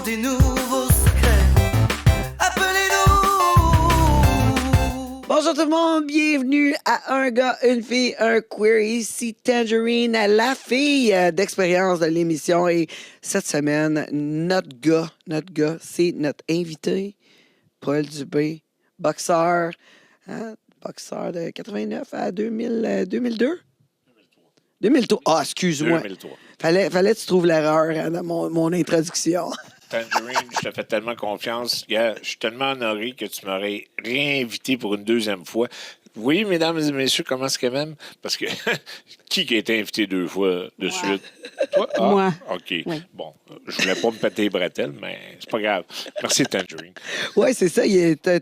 des nouveaux secrets. Appelez-nous. Bonjour tout le monde, bienvenue à Un gars, une fille, un queer. Ici Tangerine, la fille d'expérience de l'émission. Et cette semaine, notre gars, c'est notre invité, Paul Dubé, boxeur, boxeur de 89 à 2000, 2002? 2003. Ah, excuse-moi. 2003. Fallait que tu trouves l'erreur dans mon introduction. Tangerine, je te fais tellement confiance. Gars, je suis tellement honoré que tu m'aurais réinvité pour une deuxième fois. Oui, mesdames et messieurs, comment est-ce que même? Parce que qui a été invité deux fois de suite? Toi? Ah, Moi. OK. Oui. Bon, je voulais pas me péter les bretelles, mais c'est pas grave. Merci, Tangerine. Oui, c'est ça.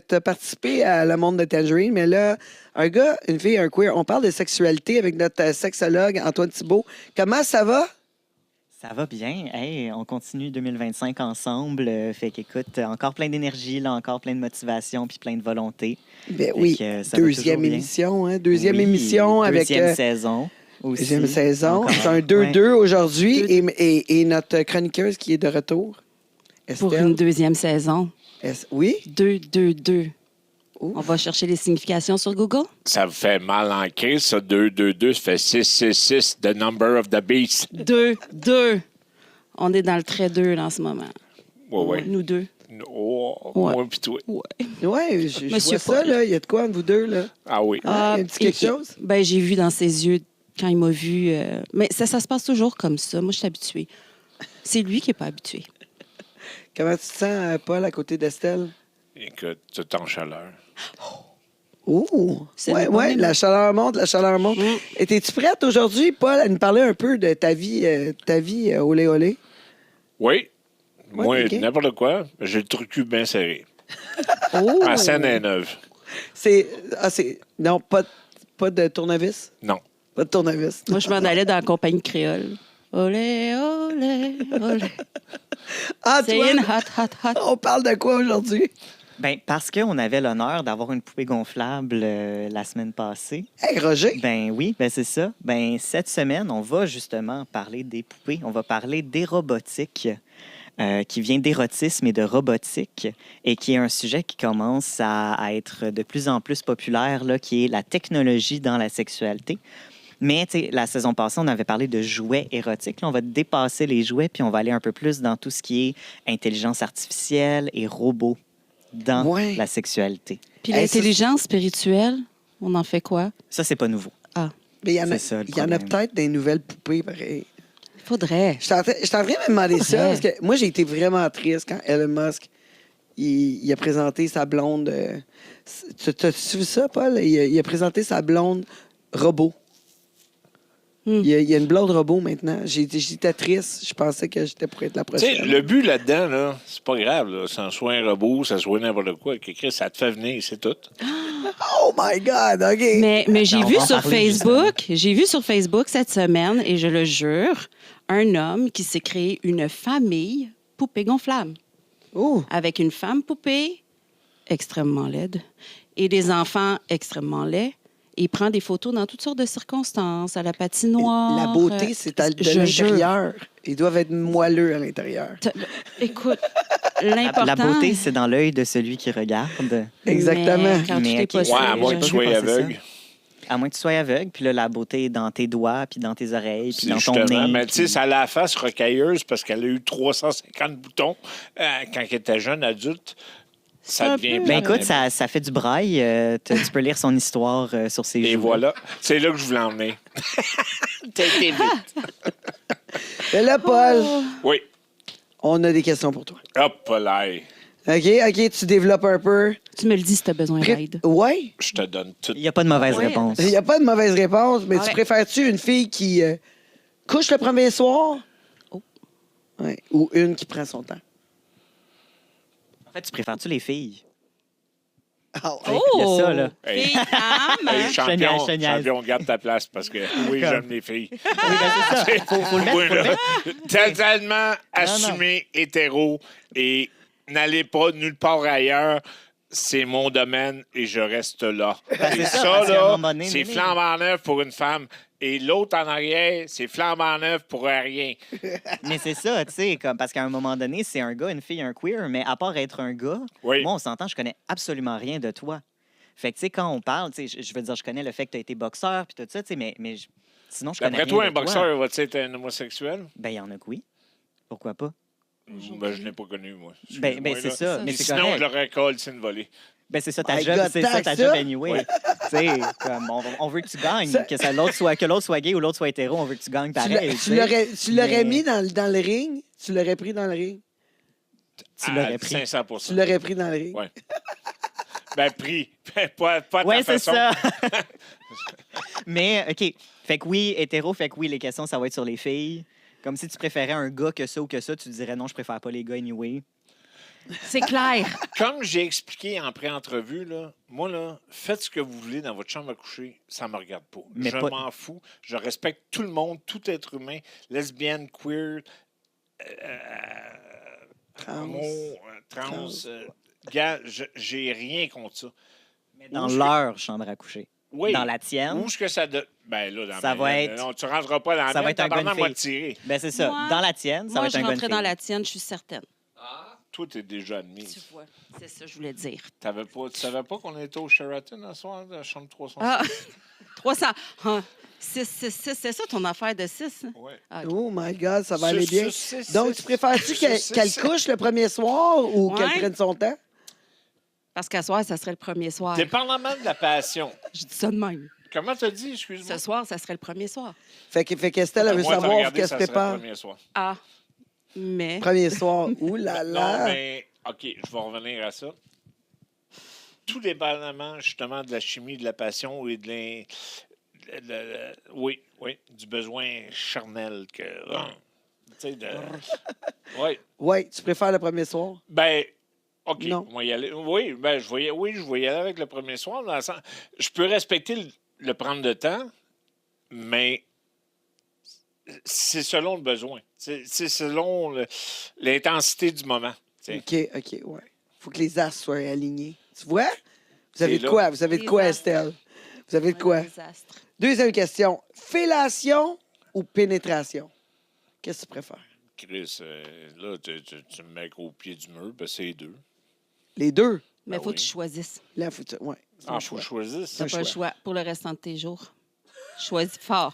T'as participé à Le Monde de Tangerine, mais là, un gars, une fille, un queer, on parle de sexualité avec notre sexologue Antoine Thibault. Comment ça va? Ça va bien. Hey, on continue 2025 ensemble. Fait qu'écoute, encore plein d'énergie, là, encore plein de motivation puis plein de volonté. Ben oui, ça va deuxième toujours bien. émission, hein? Deuxième Oui, émission avec... Deuxième saison aussi. Deuxième saison. Encore C'est un 2-2 aujourd'hui et notre chroniqueuse qui est de retour, Estelle. Pour une deuxième saison. Oui? 2-2-2. Ouf. On va chercher les significations sur Google. Ça vous fait mal en crise, ça. 2-2-2, ça fait 6-6-6, the number of the beast. 2-2. On est dans le trait 2 là, en ce moment. Ouais. Nous deux. Oh, Ouais. moi pis toi. Ouais. Oui, je Monsieur vois ça, Paul. là. Il y a de quoi entre vous deux, là? Ah oui. Ah, il y a un petit quelque chose? Ben, j'ai vu dans ses yeux quand il m'a vu. Mais ça se passe toujours comme ça. Moi, je suis habituée. C'est lui qui n'est pas habitué. Comment tu te sens, Paul, à côté d'Estelle? Écoute, tu es en chaleur. Oh! C'est Oui, le bon ouais, moment. la chaleur monte, la chaleur monte. Es-tu prête aujourd'hui, Paul, à nous parler un peu de ta vie olé olé? Oui. Ouais, Moi, ok. n'importe quoi, j'ai le truc bien serré. Oh! Ma scène est neuve. Non, pas de tournevis? Non. Pas de tournevis. Moi, je m'en allais dans la compagnie créole. Olé, olé, olé. C'est Antoine, une hot, hot, hot. on parle de quoi aujourd'hui? Ben, parce qu'on avait l'honneur d'avoir une poupée gonflable la semaine passée. Hey, Roger! Ben oui, ben c'est ça. Ben cette semaine, on va justement parler des poupées. On va parler d'érobotique, qui vient d'érotisme et de robotique, et qui est un sujet qui commence à être de plus en plus populaire, là, qui est la technologie dans la sexualité. Mais tu sais, la saison passée, on avait parlé de jouets érotiques. Là, on va dépasser les jouets, puis on va aller un peu plus dans tout ce qui est intelligence artificielle et robots dans Ouais. la sexualité. Puis Hey, l'intelligence spirituelle, on en fait quoi? Ça, c'est pas nouveau. Mais il y en a, C'est ça, le il y en a problème. peut-être des nouvelles poupées, pareil. Il faudrait. Je suis en train de me demander ça, Ouais. parce que moi, j'ai été vraiment triste quand Elon Musk il a présenté sa blonde. T'as-tu vu ça, Paul? Il a présenté sa blonde robot. Il y a une blonde robot maintenant. J'étais triste. Je pensais que j'étais pour être la Tu sais, prochaine. le but là-dedans, là, c'est pas grave. Là. Ça soit un robot, ça soit n'importe quoi. Que Chris, ça te fait venir, c'est tout. Oh my God! OK. Mais j'ai Ben, on vu va en sur parler Facebook cette semaine, et je le jure, un homme qui s'est créé une famille poupée gonflable Oh! avec une femme poupée extrêmement laide et des enfants extrêmement laids. Il prend des photos dans toutes sortes de circonstances, à la patinoire. La beauté, c'est de je jure. l'intérieur. Ils doivent être moelleux à l'intérieur. Écoute, La l'important... beauté, c'est dans l'œil de celui qui regarde. Exactement. Mais quand Mais tout est ok. possible, Ouais, à moins j'ai que pas tu vu sois passer ça. aveugle. À moins que tu sois aveugle, puis là, la beauté est dans tes doigts, puis dans tes oreilles, puis C'est dans ton justement. nez. Mais tu sais, ça a la face rocailleuse parce qu'elle a eu 350 boutons quand elle était jeune adulte. Ça un devient peu- Ben plate. écoute, ça fait du braille. Tu peux lire son histoire sur ses Et jouets. voilà. C'est là que je voulais emmener. T'as été vite. Mais là, Paul, Oui. on a des questions pour toi. Hop là. OK, tu développes un peu. Tu me le dis si tu as besoin d'aide. Oui. Je te donne tout. Il n'y a pas de mauvaise Ouais. réponse. Il n'y a pas de mauvaise réponse, mais tu Ouais. préfères-tu une fille qui couche le premier soir? Oh. Ouais. Ou une qui prend son temps? En fait, tu préfères-tu les filles? Ah, Il y a ça, là. Hey. Fille, femme. Hey, champion, Je niaise. champion, garde ta place parce que oui, j'aime les filles. Oui, ben c'est ça. Faut le mettre, Oui, faut le là, mettre. totalement assumé hétéro et n'allez pas nulle part ailleurs. C'est mon domaine et je reste là. Ben, Et c'est ça, ça, parce qu'à un là, moment donné, c'est oui. flambant neuf pour une femme. et l'autre en arrière, c'est flambant neuf pour rien. Mais c'est ça, tu sais, comme parce qu'à un moment donné, c'est un gars, une fille, un queer, mais à part être un gars, Oui. moi, on s'entend, je connais absolument rien de toi. Fait que, tu sais, quand on parle, tu sais, je veux dire, je connais le fait que tu as été boxeur puis tout ça, tu sais, mais sinon, je connais D'après rien toi, de un boxeur va-t-il être un homosexuel? Ben, il y en a que oui. Pourquoi pas? Ben, je n'ai pas connu, moi. Ben, Excuse-moi, c'est là. ça, ça. mais c'est Sinon, correct. je l'aurais collé une volée. Ben, c'est ça ta My job, God, c'est ça tant ta que job ça? anyway. Tu sais, comme on veut que tu gagnes, Ça- que l'autre soit gay ou l'autre soit hétéro, on veut que tu gagnes pareil. Tu l'aurais Mais- mis dans le ring? Tu l'aurais pris dans le ring? Tu l'aurais pris. 500%. Tu l'aurais pris dans le ring? Ouais. Ben, pris. Pas de ta Ouais, c'est façon. ça. Mais, OK. Fait que oui, hétéro, fait que oui, les questions, ça va être sur les filles. Comme si tu préférais un gars que ça ou que ça, tu dirais non, je préfère pas les gars anyway. C'est clair. Comme j'ai expliqué en pré-entrevue, là, moi, là, faites ce que vous voulez dans votre chambre à coucher, ça me regarde pas. Mais je pas- m'en fous. Je respecte tout le monde, tout être humain, lesbienne, queer, homo, trans. Gars, j'ai rien contre ça. Dans Où est-ce leur chambre à coucher. Oui. Dans la tienne, Où est-ce que ça... Ben là, dans Ça ma va mienne, être- non, tu rentreras pas dans la ça va mienne, être un tabarnak, gun moi fille. tirer. ben c'est ça. Moi- Dans la tienne, ça va Moi, être je un gun rentrais dans fille. la tienne, je suis certaine. Toi, t'es déjà admis. Tu vois, c'est ça que je voulais dire. Tu savais pas qu'on était au Sheraton ce soir, de la chambre 300? Ah, 300. 6, 6, 6, c'est ça ton affaire de 6? Ouais. Oh my God, ça va aller bien. Six, Donc, six, tu préfères-tu six, qu'elle six, qu'elle six. couche le premier soir ou Ouais. qu'elle prenne son temps? Parce qu'à soir, ça serait le premier soir. Dépendamment de la passion. Je dis ça de même. Comment t'as dit, excuse-moi? Ce soir, ça serait le premier soir. Fait qu'Estelle, elle veut Moi, t'as savoir regardé, qu'elle se ça serait prépare. le premier soir. Ah, mais... Premier soir. Ouh là Non, là. mais, OK, je vais revenir à ça. Tout dépendamment, justement, de la chimie, de la passion et oui, du besoin charnel que... tu sais, oui. Oui, tu préfères le premier soir? Ben, OK, Non. on va y aller. Oui, ben, je vais y aller avec le premier soir. Dans le sens, je peux respecter le prendre de temps, mais c'est selon le besoin. C'est selon l'intensité du moment. Tu sais. OK, ouais. Faut que les astres soient alignés. Tu vois? Vous avez C'est de là. quoi? Vous avez de Les quoi, astres. Estelle? Vous avez de quoi? Un désastre. Deuxième question. Fellation ou pénétration? Qu'est-ce que tu préfères? Chris, là, tu me mets au pied du mur, ben c'est les deux. Les deux? Mais il Ben faut oui. que tu choisisses. Là, faut ouais. c'est un Ah, faut choix. que je choisisse. Tu Un n'as pas le choix. choix pour le restant de tes jours. Choisis fort.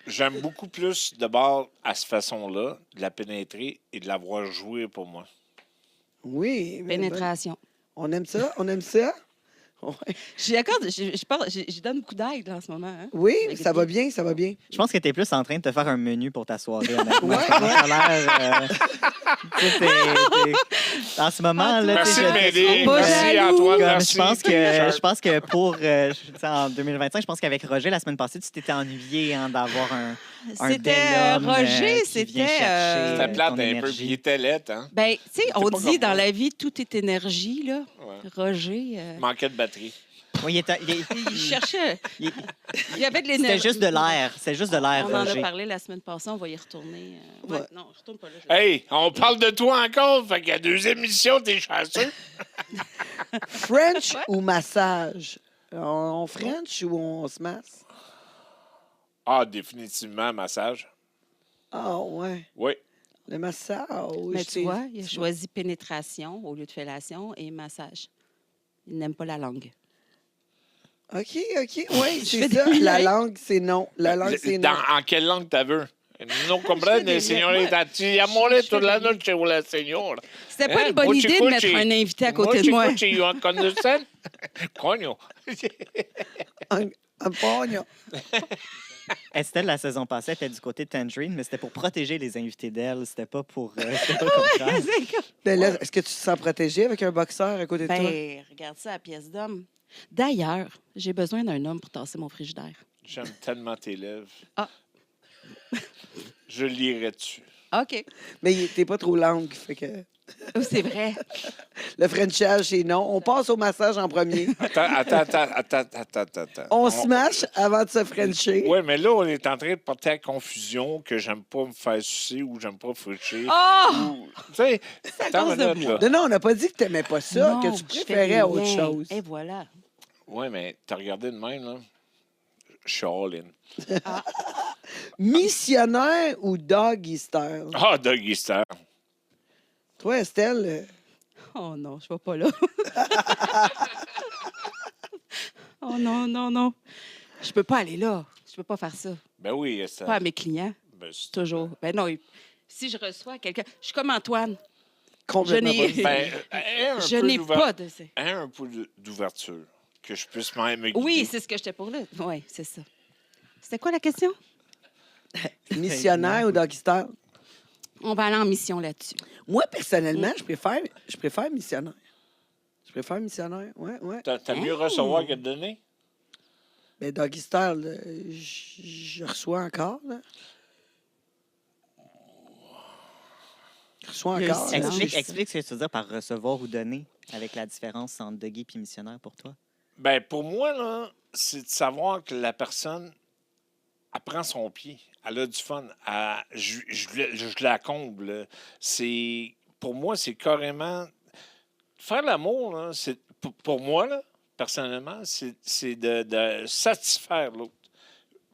J'aime beaucoup plus de bord à cette façon-là, de la pénétrer et de la voir jouer pour moi. Oui. mais Pénétration. bon. On aime ça? On aime ça? Ouais. Je suis d'accord, je donne beaucoup d'aide là, en ce moment. Hein? Oui, Avec ça les va pieds. bien, ça va bien. Je pense que tu es plus en train de te faire un menu pour ta soirée, honnêtement. Ouais, Ça a l'air, tu sais, en ce moment, là, tu Merci sais, de je- m'aider. Pas Merci, jaloux. Antoine. Comme Merci. je pense que pour tu sais, en 2025, je pense qu'avec Roger la semaine passée, tu t'étais ennuyé d'avoir un C'était bel homme, Roger, qui vient c'était. chercher C'était plate ton un peu, énergie. puis il était laid, hein? Ben, tu sais, on pas comme dit dans moi. la vie, tout est énergie, là. Ouais. Roger, Manquait de batterie. Oui, il cherchait. il- Il y avait de l'énergie. C'était juste de l'air. C'est juste de l'air, On en a Roger. parlé la semaine passée, on va y retourner. Ouais, Ouais. non, je retourne pas là. je- Hey, on parle de toi encore, fait qu'il y a 2 émissions, t'es chanceux. French ou massage? On French ou on se masse? Ah, définitivement, massage. Ah, ouais. Oui. Le massage. Mais tu vois, il a choisi pénétration au lieu de fellation et massage. Il n'aime pas la langue. OK. Oui, Je c'est fais ça. des La liens. langue, c'est non. La langue, c'est non. En quelle langue t'as vu? Non Je fais comprende, des signorita. Ti amore je fais toute la des liens. noche ou la signora. C'était pas Hein? une bonne Mochi idée de mettre Cucci. un invité à côté de moi. Mochi Cucci, you understand? Cogno. Un pognon. Estelle, la saison passée, était du côté de Tangerine, mais c'était pour protéger les invités d'elle. C'était pas pour. C'était pas le contraire. Ben là, est-ce que tu te sens protégé avec un boxeur à côté de toi? Ben, regarde ça, la pièce d'homme. D'ailleurs, j'ai besoin d'un homme pour tasser mon frigidaire. J'aime tellement tes lèvres. Ah. Je lirai dessus. OK. Mais t'es pas trop langue, fait que... Oh, c'est vrai. Le Frenchage, c'est non. On passe au massage en premier. Attends. On se mâche avant de se Frencher. Oui, mais là, on est en train de porter à confusion que j'aime pas me faire sucer ou j'aime pas fricher. Oh! Tu sais, à attends cause une de minute, moi. là. Non, on n'a pas dit que t'aimais pas ça, Non, que tu je fais préférais des autre liens. chose. Et voilà. Oui, mais t'as regardé de même, là. je suis all-in. Missionnaire ou doggy style? Ah, Doggy Star. Toi, Estelle, Oh non, je vais pas là. Oh non, non, non. Je peux pas aller là. Je peux pas faire ça. Ben oui, ça. Pas à mes clients, Ben, c'est- toujours. Ben non, si je reçois quelqu'un... Je suis comme Antoine. complètement Je n'ai- pas. Ben, aie un Je peu n'ai d'ouver- pas de... aie un peu d'ouverture. Que je puisse même me Oui, guider. c'est ce que j'étais pour là. Oui, c'est ça. C'était quoi la question? Missionnaire ou doggy style? On va aller en mission là-dessus. Moi, personnellement, je préfère missionnaire. Je préfère missionnaire, ouais. T'as mieux recevoir que de donner? Mais doggy style, je reçois encore, là. Je reçois Il y a encore. un là. silence. Explique ce que tu veux dire par recevoir ou donner, avec la différence entre doggy et missionnaire pour toi. Ben, pour moi, là, c'est de savoir que la personne, elle prend son pied. Elle a du fun. Je la comble. Là. Pour moi, c'est carrément. Faire l'amour, là, pour moi, là, personnellement, c'est de satisfaire l'autre.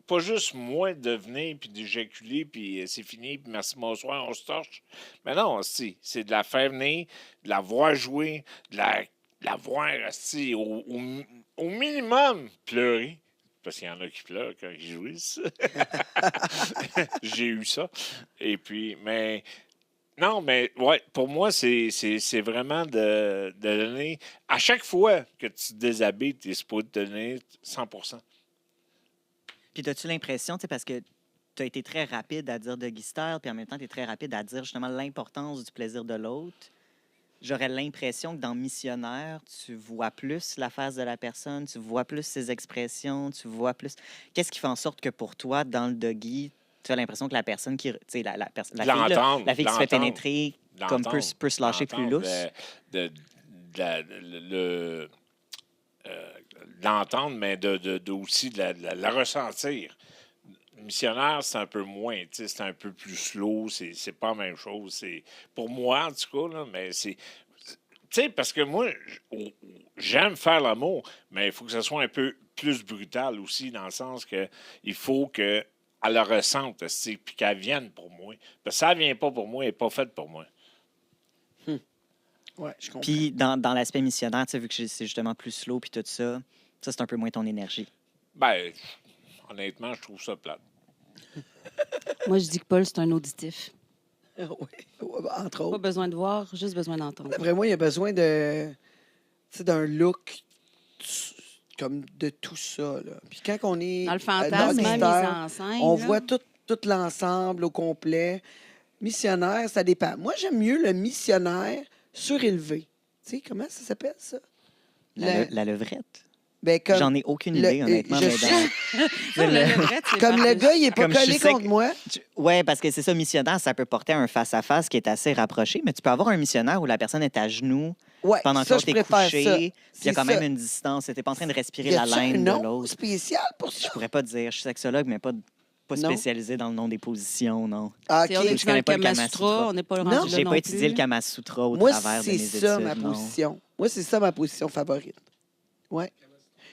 Pas juste moi de venir puis d'éjaculer puis c'est fini puis merci bonsoir on se torche. Mais non, c'est de la faire venir, de la voir jouer, de la voir au minimum pleurer. Parce qu'il y en a qui pleurent quand ils jouissent. J'ai eu ça. Et puis, mais non, mais ouais, pour moi, c'est vraiment de donner. À chaque fois que tu te déshabilles, tu es supposé te donner 100%. Puis as-tu l'impression, tu sais, parce que tu as été très rapide à dire doggy style, puis en même temps, tu es très rapide à dire justement l'importance du plaisir de l'autre. J'aurais l'impression que dans missionnaire, tu vois plus la face de la personne, tu vois plus ses expressions, tu vois plus. Qu'est-ce qui fait en sorte que pour toi, dans le doggy, tu as l'impression que la personne qui. Tu sais, la fille, là, L'entendre, la fille qui se fait l'entendre, pénétrer comme peut se lâcher plus l'entendre, lousse. L'entendre, mais aussi de la ressentir. Missionnaire, c'est un peu moins, tu sais, c'est un peu plus slow, c'est pas la même chose. Pour moi, en tout cas, là, mais c'est. Tu sais, parce que moi, j'aime faire l'amour, mais il faut que ce soit un peu plus brutal aussi, dans le sens que il faut qu'elle le ressente, puis qu'elle vienne pour moi. Parce que ça ne vient pas pour moi, elle n'est pas faite pour moi. Ouais, je comprends. Puis dans l'aspect missionnaire, tu sais, vu que c'est justement plus slow, puis tout ça, c'est un peu moins ton énergie. Ben, honnêtement, je trouve ça plate. Moi, je dis que Paul, c'est un auditif. Oui, entre Pas autres. besoin de voir, juste besoin d'entendre. D'après moi, il y a besoin d'un look comme de tout ça. Là. Puis quand on est Dans le dans fantasme, le mise mystère, en scène. on là. voit tout l'ensemble au complet. Missionnaire, ça dépend. Moi, j'aime mieux le missionnaire surélevé. Tu sais, comment ça s'appelle, ça? La levrette. Ben, comme J'en ai aucune le- idée, honnêtement. je mais sais- dans- Le levrette, c'est comme le parfait. gars, il n'est pas Comme je collé sais contre que- moi. Ouais, parce que c'est ça, missionnaire, ça peut porter un face-à-face qui est assez rapproché, mais tu peux avoir un missionnaire où la personne est à genoux Ouais, pendant que ça, l'autre je est préfère couché, ça. puis il y C'est a quand ça. même une distance. Tu n'es pas en train de respirer Y la a-tu un laine de nom l'autre. spécial pour ça? Je pourrais pas dire. Je suis sexologue, mais pas Non. spécialisé dans le nom des positions, non. Ah, Si on OK. est Je dans connais le pas le Kama Kama Sutra, Sutra. on n'est pas Non, rendu là J'ai non pas plus. étudié le Kama Sutra au Moi, travers de c'est mes ça, études. ma non. position. Moi, c'est ça, ma position favorite. Ouais.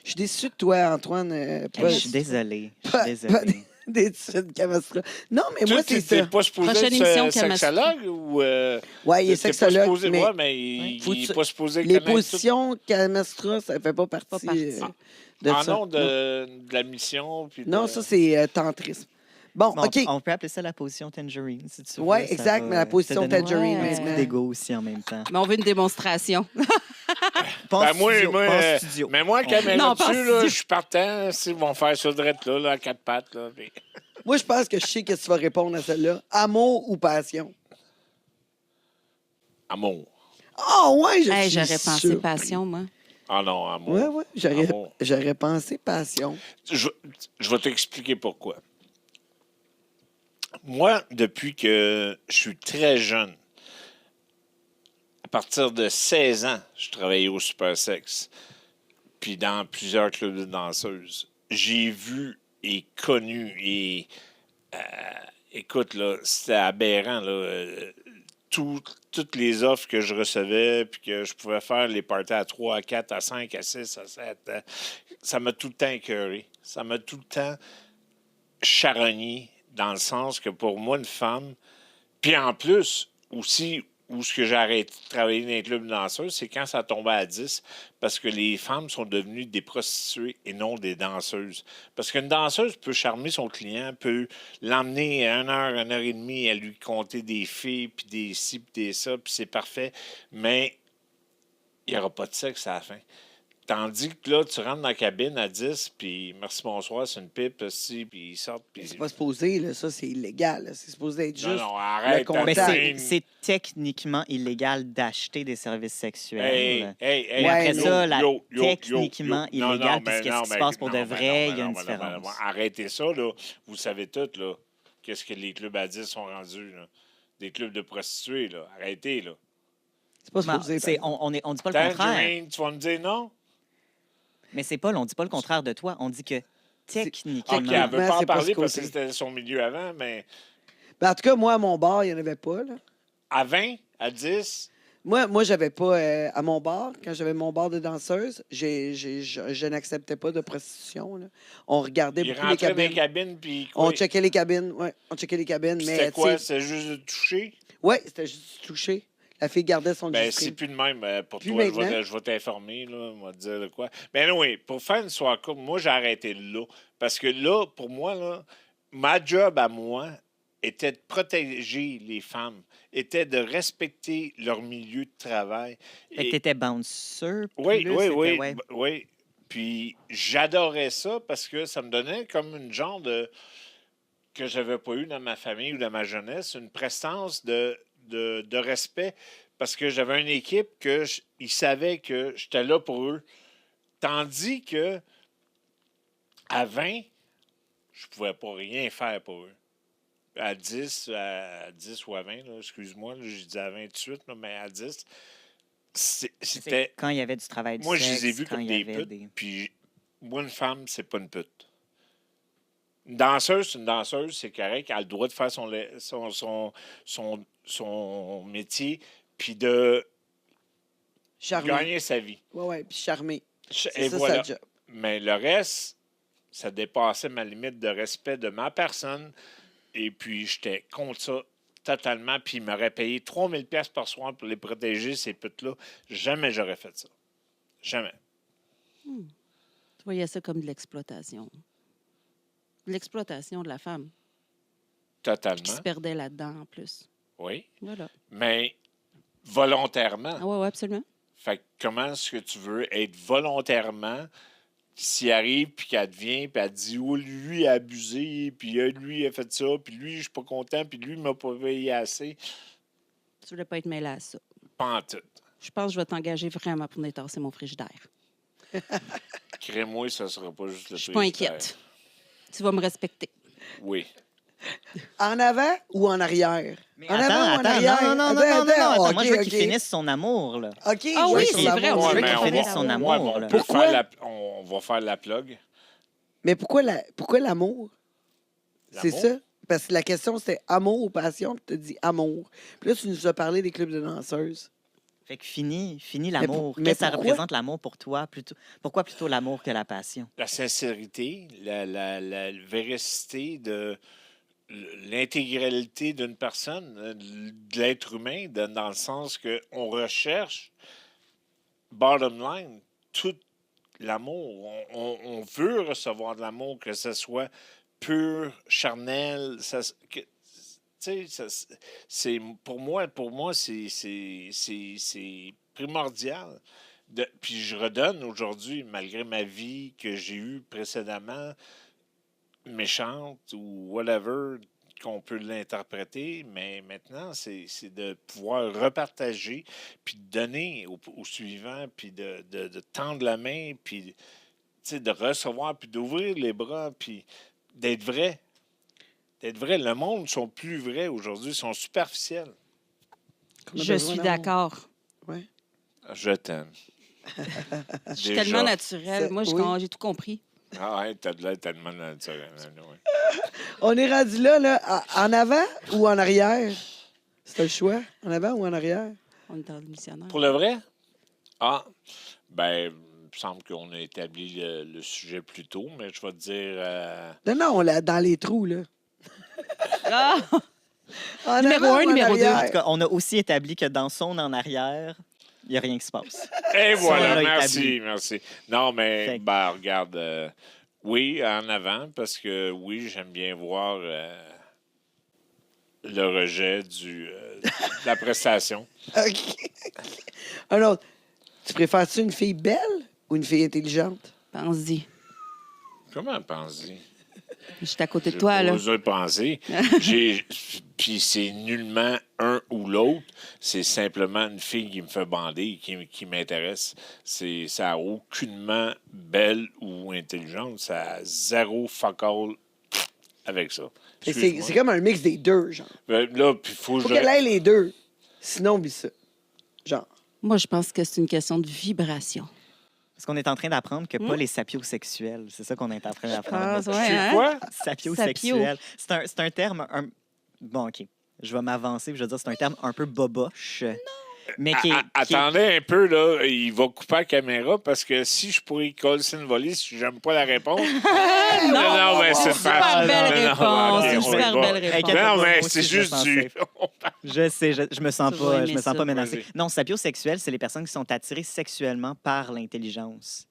Je suis déçu de toi, Antoine. Hey, Pas je suis désolé. Je suis pas désolé. d'études Kamastra. Non, mais moi, c'est Tu n'es ça. pas supposé Prochaine être émission, Kama sexologue ou. Ouais, il est t'es pas sexologue, supposé, mais ouais, mais il Faut n'est tu- pas supposé les connaître tout. positions Kamastra, ça fait pas partie, partie. de En ça. nom de la mission. Puis Non, de- ça, c'est tantrisme. Bon, Bon, OK. on peut appeler ça la position tangerine, si tu veux. Ouais, Ça exact, va mais la position te donner tangerine Ouais. un petit coup maintenant. d'ego aussi en même temps. Mais on veut une démonstration. Pas en Ben, studio, pas en studio. mais moi, On- caméra Non, pas dessus, en là, studio. je suis partant. S'ils vont faire ça direct là, à quatre pattes. Là, puis- Moi, je pense que je sais que tu vas répondre à celle-là. Amour ou passion? Amour. Ah, ouais, je Hey, suis j'aurais pensé surpris. passion, moi. Ah non, amour. Ouais, ouais, Amour. j'aurais pensé passion. Je vais t'expliquer pourquoi. Moi, depuis que je suis très jeune, à partir de 16 ans, je travaillais au Super Sex, puis dans plusieurs clubs de danseuses. J'ai vu et connu et écoute, là, c'était aberrant, là. toutes les offres que je recevais, puis que je pouvais faire les parties à 3, à 4, à 5, à 6, à 7, ça m'a tout le temps écœuré. Ça m'a tout le temps charogné, dans le sens que pour moi, une femme, puis en plus, aussi, où ce que j'ai arrêté de travailler dans les clubs de danseuses, c'est quand ça tombait à 10, parce que les femmes sont devenues des prostituées et non des danseuses. Parce qu'une danseuse peut charmer son client, peut l'emmener à 1 heure et demie, à lui compter des filles, puis des ci, puis des ça, puis c'est parfait, mais il n'y aura pas de sexe à la fin. Tandis que là, tu rentres dans la cabine à 10, puis merci, bonsoir, c'est une pipe, aussi, puis ils sortent. Puis... C'est pas supposé, là, ça, c'est illégal. Là. C'est supposé être juste. Non, arrête. le Mais contact. c'est techniquement illégal d'acheter des services sexuels. Hey, Mais après yo, ça, yo, techniquement Non, illégal, non, puis mais qu'est-ce non, qui se mais passe pour non, de mais vrai, non, il y a une mais non, mais non, différence. mais arrêtez ça, là. Vous savez tout, là. Qu'est-ce que les clubs à 10 sont rendus, là. Des clubs de prostituées, là. Arrêtez, là. C'est pas Non, supposé. on dit pas le contraire. Tangerine, tu vas me dire non? Mais c'est pas, on dit pas le contraire de toi. On dit que techniquement. OK, elle veut pas en c'est pas parler ce parce que côté. c'était son milieu avant, mais Ben, en tout cas, moi, à mon bar, il n'y en avait pas. Là. à 20, à 10, Moi j'avais pas à mon bar, quand j'avais mon bar de danseuse, je n'acceptais pas de prostitution. Là. On regardait il beaucoup les rentrait dans les cabines. cabines, puis On quoi? checkait les cabines, ouais. On checkait les cabines. Puis Mais c'était quoi? tu sais, C'était juste de toucher? ouais, c'était juste touché. La fille gardait son Ben, G-string. c'est plus de même pour Plus toi. maintenant. Je vais t'informer, là. On va te dire de quoi. Mais oui, pour faire une soirée courte, moi, j'ai arrêté là. Parce que là, pour moi, là, ma job à moi était de protéger les femmes, était de respecter leur milieu de travail. Fait que t'étais bouncer. Oui, plus, oui, c'était- oui, ouais. oui. Puis j'adorais ça parce que ça me donnait comme une genre de que j'avais pas eu dans ma famille ou dans ma jeunesse, une prestance de respect parce que j'avais une équipe que ils savaient que j'étais là pour eux. Tandis que à 20, je pouvais pas rien faire pour eux. À 10 ou à 20, là, excuse-moi, là, j'ai dit à 20 tout de suite, là, mais à 10, c'était... C'est quand il y avait du travail du Moi, je sexe, les ai vus quand comme il y des avait putes. Puis, moi, une femme, c'est pas une pute. Une danseuse, c'est une danseuse, c'est correct. Elle a le droit de faire son métier, puis de Charmé. gagner sa vie. Ouais, ouais, puis charmé. C'est Et ça, voilà. sa job. Mais le reste, ça dépassait ma limite de respect de ma personne. Et puis, j'étais contre ça totalement. Puis, il m'aurait payé 3000 pièces par soir pour les protéger, ces putes-là. Jamais j'aurais fait ça. Jamais. Tu voyais ça comme de l'exploitation. De l'exploitation de la femme qui Totalement. se perdait là-dedans en plus. Oui. Voilà. Mais volontairement. Ah ouais, absolument. Fait que comment est-ce que tu veux être volontairement s'il arrive, puis qu'elle devient, puis elle dit « Oh, lui a abusé, puis lui a fait ça, puis lui, je suis pas content, puis lui, il m'a pas payé assez. Tu voulais pas être mêlé à ça. » Pas en tout. Je pense que je vais t'engager vraiment pour nettasser mon frigidaire. Crée-moi, ça sera pas juste le Je suis pas frigidaire. inquiète. Tu vas me respecter. Oui. En avant ou en arrière? En Attends, avant ou en attends, arrière? non, non, non, non, Attends, non, non, attends, attends, moi, je veux ok, qu'il ok. finisse son amour, là. OK. Ah ouais, oui, sur c'est l'amour. vrai, on Ouais, dirait mais qu'on on finit va- son son amour. Ouais, mais là. Pourquoi? on va faire la plug. Mais pourquoi l'amour? C'est L'amour? ça? Parce que la question, c'était amour ou passion, puis tu as dit amour. Puis là, tu nous as parlé des clubs de danseuses. Fait que fini l'amour. mais Qu'est-ce que ça pourquoi? représente l'amour pour toi? Pourquoi plutôt l'amour que la passion? La sincérité, la véracité de l'intégralité d'une personne, de l'être humain, dans le sens qu'on recherche, bottom line, tout l'amour. On veut recevoir de l'amour, que ce soit pur, charnel. Tu sais, pour moi, c'est primordial. Puis je redonne aujourd'hui, malgré ma vie que j'ai eue précédemment, méchante ou whatever qu'on peut l'interpréter, mais maintenant, c'est de pouvoir repartager, puis de donner au suivant, puis de tendre la main, puis tu sais, de recevoir, puis d'ouvrir les bras, puis d'être vrai. D'être vrai. Le monde sont plus vrais aujourd'hui, sont superficiels. On a Je besoin suis d'amour. d'accord. Ouais. Je t'aime. Je suis tellement naturelle. Ça- Moi, oui. j'ai tout compris. Ah ouais, t'as de l'air tellement naturel. Ouais. On est rendu là, en avant ou en arrière? C'était le choix, en avant ou en arrière? On est dans le missionnaire. Pour le vrai? Ah, ben, il me semble qu'on a établi le sujet plus tôt, mais je vais te dire... Non, dans les trous, là. Ah! En Numéro avant un, ou en numéro deux. arrière? En tout cas, on a aussi établi que dans son en arrière, il n'y a rien qui se passe. Et Ça, voilà, on l'a merci, établi. merci. Non, mais, Fait que- ben, regarde, oui, en avant, parce que oui, j'aime bien voir le rejet de la prestation. OK. Un autre. Tu préfères-tu une fille belle ou une fille intelligente? Pense-y. Comment penser? Je suis à côté de toi, là. J'ai pensé. Puis c'est nullement un ou l'autre. C'est simplement une fille qui me fait bander, qui m'intéresse. Ça n'a aucunement belle ou intelligente. Ça a zéro fuck all avec ça. Fait que Excuse-moi. c'est comme un mix des deux, genre. Là, puis faut que Faut je... qu'elle ait les deux. Sinon, oublie ça. Genre. Moi, je pense que c'est une question de vibration. Parce qu'on est en train d'apprendre que pas les sapiosexuels. C'est ça qu'on est en train d'apprendre. Ah, ouais, C'est hein? quoi? Sapiosexuel. C'est un terme... Bon, OK. Je vais m'avancer. Je veux dire, c'est un terme un peu boboche. Mais qui est... Attendez un peu, là. Il va couper la caméra parce que si je pourrais coller une volée, si j'aime pas la réponse. non, mais c'est Super belle Non, non, réponse. ok, Une on super y va. belle réponse. Inquiète pas, Non, moi mais aussi, c'est je me juste sens du... safe. Je sais, je me sens Tu vas pas, aimer je me sens ça. pas menacé. Vas-y. Non, sapiosexuel, c'est les personnes qui sont attirées sexuellement par l'intelligence.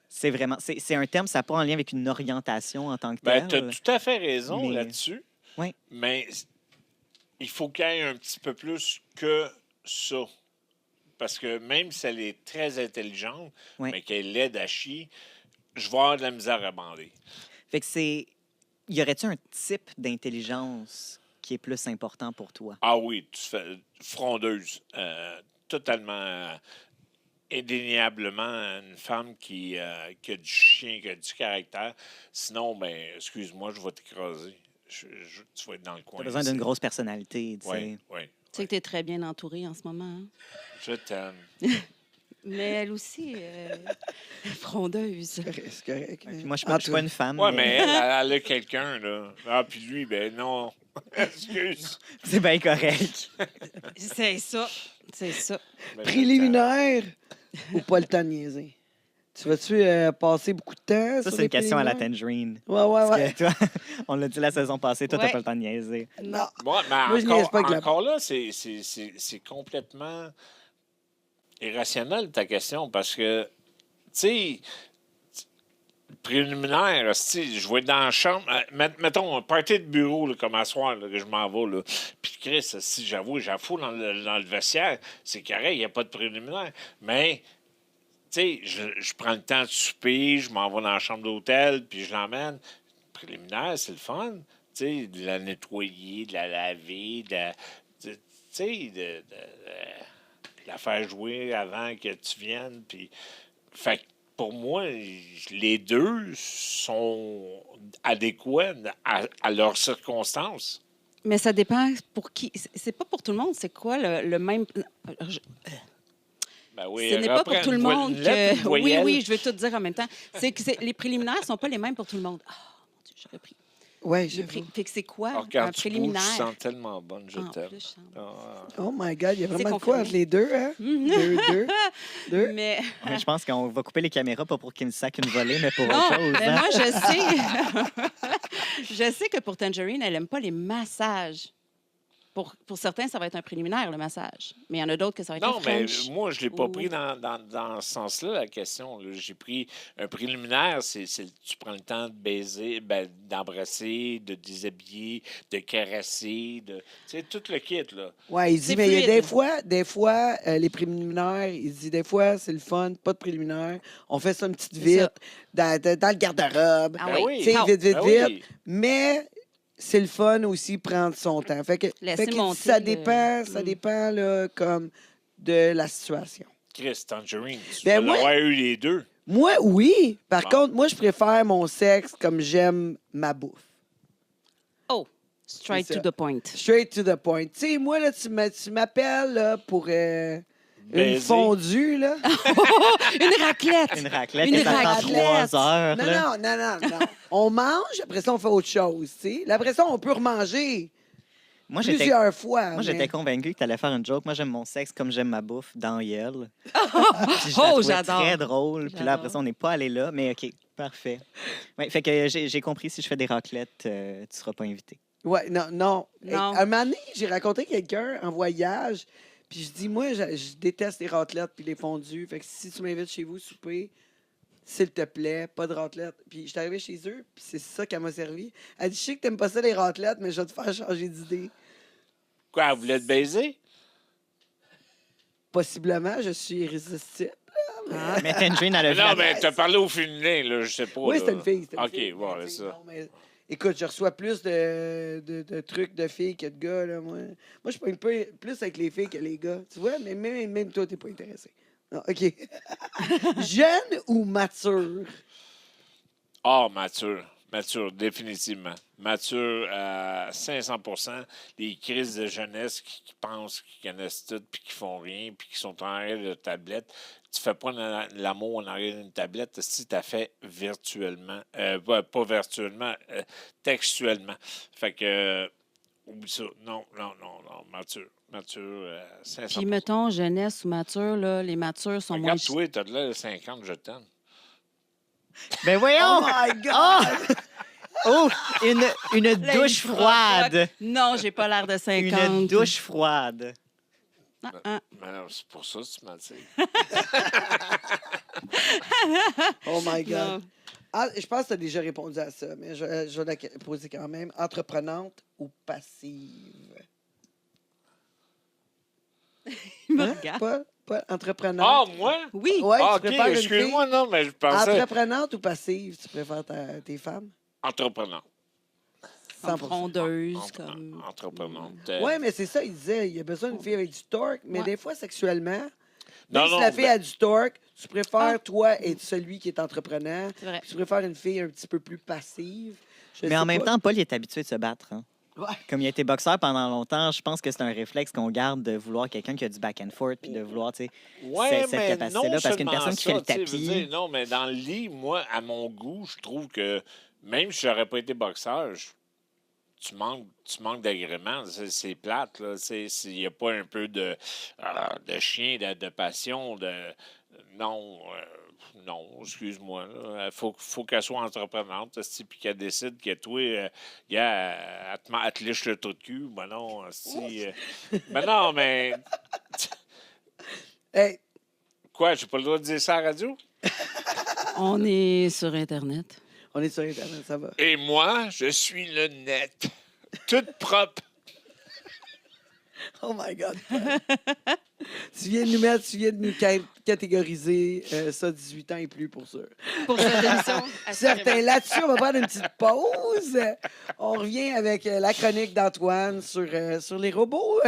C'est vraiment, c'est un terme, ça n'a pas en lien avec une orientation en tant que Ben, telle. tu as tout à fait raison Mais- là-dessus. Oui. Mais il faut qu'il y ait un petit peu plus que ça. Parce que même si elle est très intelligente, Oui. mais qu'elle l'aide à chier, je vais avoir de la misère à bander. Fait que c'est, y aurait-tu un type d'intelligence qui est plus important pour toi? Ah oui, tu fais frondeuse. Totalement, indéniablement, une femme qui a du chien, qui a du caractère. Sinon, ben, excuse-moi, je vais t'écraser. Tu vas être dans le coin. Tu as besoin ici. d'une grosse personnalité, tu sais. Oui, oui. Tu sais que tu es très bien entourée en ce moment. Hein? Je t'aime. Mais elle aussi, frondeuse. C'est correct. Puis moi, je suis pas une femme. Oui, mais elle a quelqu'un, là. Ah, puis lui, ben non. Excuse. C'est bien correct. C'est ça. C'est ça. Ben, Préliminaire ou pas le temps de niaiser? Tu vas-tu passer beaucoup de temps? Ça, sur c'est les une question à la préliminaires? Tangerine. Ouais. Parce que toi, on l'a dit la saison passée, toi, t'as Ouais. pas le temps de niaiser. Non. Bon, mais Moi, je niaise pas avec la- encore là, c'est complètement irrationnel ta question parce que, tu sais, préliminaire, je vais être dans la chambre. Mettons, un party de bureau, là, comme à soir, là, que je m'en vais. Là. Puis Chris, si j'avoue, j'affoue dans le vestiaire, c'est carré, il n'y a pas de préliminaire. Mais, tu sais, je prends le temps de souper, je m'en vais dans la chambre d'hôtel, puis je l'emmène. Préliminaire, c'est le fun. Tu sais, de la nettoyer, de la laver, tu sais, de la faire jouer avant que tu viennes. Puis, fait que pour moi, les deux sont adéquats à leurs circonstances. Mais ça dépend pour qui. C'est pas pour tout le monde. C'est quoi le même. Ben oui, Ce n'est pas pour reprends tout le une monde lettre, que. une voyelle. Oui, je vais tout te dire en même temps. C'est que les préliminaires sont pas les mêmes pour tout le monde. Ah, mon Dieu, j'aurais pris. Ouais, j'ai Fait que c'est quoi Alors, quand un tu préliminaire? bouges, tu sens tellement bonne, je En t'aime. plus, je sens- Ah. Oh my God, il y a vraiment de confirmé. quoi entre les deux, hein? Deux. Mais Ouais, je pense qu'on va couper les caméras, pas pour qu'il me sac une volée, mais pour non, autre chose. mais hein. moi, je sais. Je sais que pour Tangerine, elle n'aime pas les massages. Pour certains, ça va être un préliminaire, le massage. Mais il y en a d'autres que ça va être Non, un mais French. moi, je ne l'ai pas Ou- pris dans ce sens-là, la question. là. J'ai pris un préliminaire, tu prends le temps de baiser, d'embrasser, de déshabiller, de caresser, tu sais, tout le kit, là. Ouais, il dit, C'est mais il y a fluide. des fois, les préliminaires, il dit, des fois, c'est le fun, pas de préliminaire. On fait ça une petite C'est vite ça. dans le garde-robe. Ah Ben oui. Tu sais, Ah, vite, Ben vite. oui. Mais c'est le fun aussi prendre son temps. Fait que, Laisser fait que monter ça le- dépend là, comme de la situation. Chris, Tangerine, tu Ben, dois moi- l'avoir eu les deux. Moi, oui. Par Bon. contre, moi, je préfère mon sexe comme j'aime ma bouffe. Oh, straight C'est to ça. the point. Straight to the point. Tu sais, moi, là, tu m'appelles là, pour une Baiser. fondue, là. Une raclette! Une raclette, Une qui attend raclette. 3 heures. Non, là. non. On mange, après ça, on fait autre chose, tu sais. Là, après ça, on peut remanger. Moi, j'étais plusieurs fois. moi, j'étais convaincu que tu allais faire une joke. Moi, j'aime mon sexe comme j'aime ma bouffe dans Yel. Puis je la Oh, trouvais j'adore. très drôle. Puis là, après J'adore. ça, on n'est pas allé là. Mais OK, parfait. Ouais, fait que j'ai compris, si je fais des raclettes, tu ne seras pas invité. Ouais, non. Non. Un moment donné, j'ai raconté quelqu'un en voyage, puis je dis, moi, je déteste les raclettes puis les fondus. Fait que si tu m'invites chez vous souper, s'il te plaît, pas de raclette. Puis je suis arrivé chez eux, puis c'est ça qu'elle m'a servi. Elle dit, je sais que t'aimes pas ça les raclettes, mais je vais te faire changer d'idée. Quoi, elle voulait te baiser? Possiblement, je suis irrésistible. Mais Tangerine, elle a vu Non, la- mais t'as parlé au féminin, là, je sais pas. Oui, là. c'était une fille. C'était une OK, fille. bon, Mais, c'est tu sais, ça. non, mais écoute, je reçois plus de trucs de filles que de gars. Là, moi, je suis pas un peu plus avec les filles que les gars. Tu vois, mais même toi, t'es pas intéressé. Non, OK. Jeune ou mature? Ah, mature. Mature, définitivement. Mature à 500 %. Les crises de jeunesse qui pensent qu'ils connaissent tout, puis qui font rien, puis qui sont en arrière de tablette. Tu fais pas l'amour en arrière d'une tablette si tu as fait virtuellement. Pas virtuellement, textuellement. Fait que, oublie ça. Non. Mature. Mature, 500 Puis, mettons, jeunesse ou mature, là, les matures sont moins... Regarde-toi, t'as de l'air de 50, je t'aime. Ben voyons! Oh my God! Oh! Oh! Une Là, douche il froide! Non, j'ai pas l'air de 50. Une douche froide. Ah. Mais non, c'est pour ça que tu m'as dit. Oh my God. Non. Ah, je pense que tu as déjà répondu à ça, mais je vais la poser quand même. Entreprenante ou passive? Il me Hein? regarde. Pas Ah, entreprenante. moi? Oui. Ouais, Ah, tu OK, préfères une excuse-moi, fille non, mais je pensais... entreprenante ou passive? Tu préfères tes femmes? Entreprenant. 100%. Frondeuse, comme... Entreprenante. Oui, mais c'est ça, il disait. Il y a besoin d'une fille avec du torque, mais Ouais. des fois, sexuellement, Non, même si non, la fille ben- a du torque, tu préfères, Ah. toi, être celui qui est entrepreneur. C'est vrai. Puis tu préfères une fille un petit peu plus passive. Je Mais en sais même pas. temps, Paul il est habitué de se battre. Hein. Ouais. Comme il a été boxeur pendant longtemps, je pense que c'est un réflexe qu'on garde de vouloir quelqu'un qui a du back and forth puis de vouloir, tu sais, Ouais, cette mais capacité-là, non parce qu'une seulement personne qui fait le ça, tu sais, tapis- je veux dire, non, mais dans le lit, moi, à mon goût, je trouve que même si j'aurais pas été boxeur, tu manques d'agrément. C'est plate, là. Il n'y a pas un peu de chien, de passion, de... Non, excuse-moi. Il faut qu'elle soit entreprenante, puis qu'elle décide que toi, elle te liche le trou de cul. Ben non, ben non, mais... Hey, Quoi, j'ai pas le droit de dire ça à la radio? On est sur Internet. on est sur Internet, ça va. Et moi, je suis le net. Toute propre. Oh my God. tu viens de nous catégoriser ça, 18 ans et plus, pour sûr. Pour cette émission. Certain. Là-dessus, on va prendre une petite pause. On revient avec la chronique d'Antoine sur les robots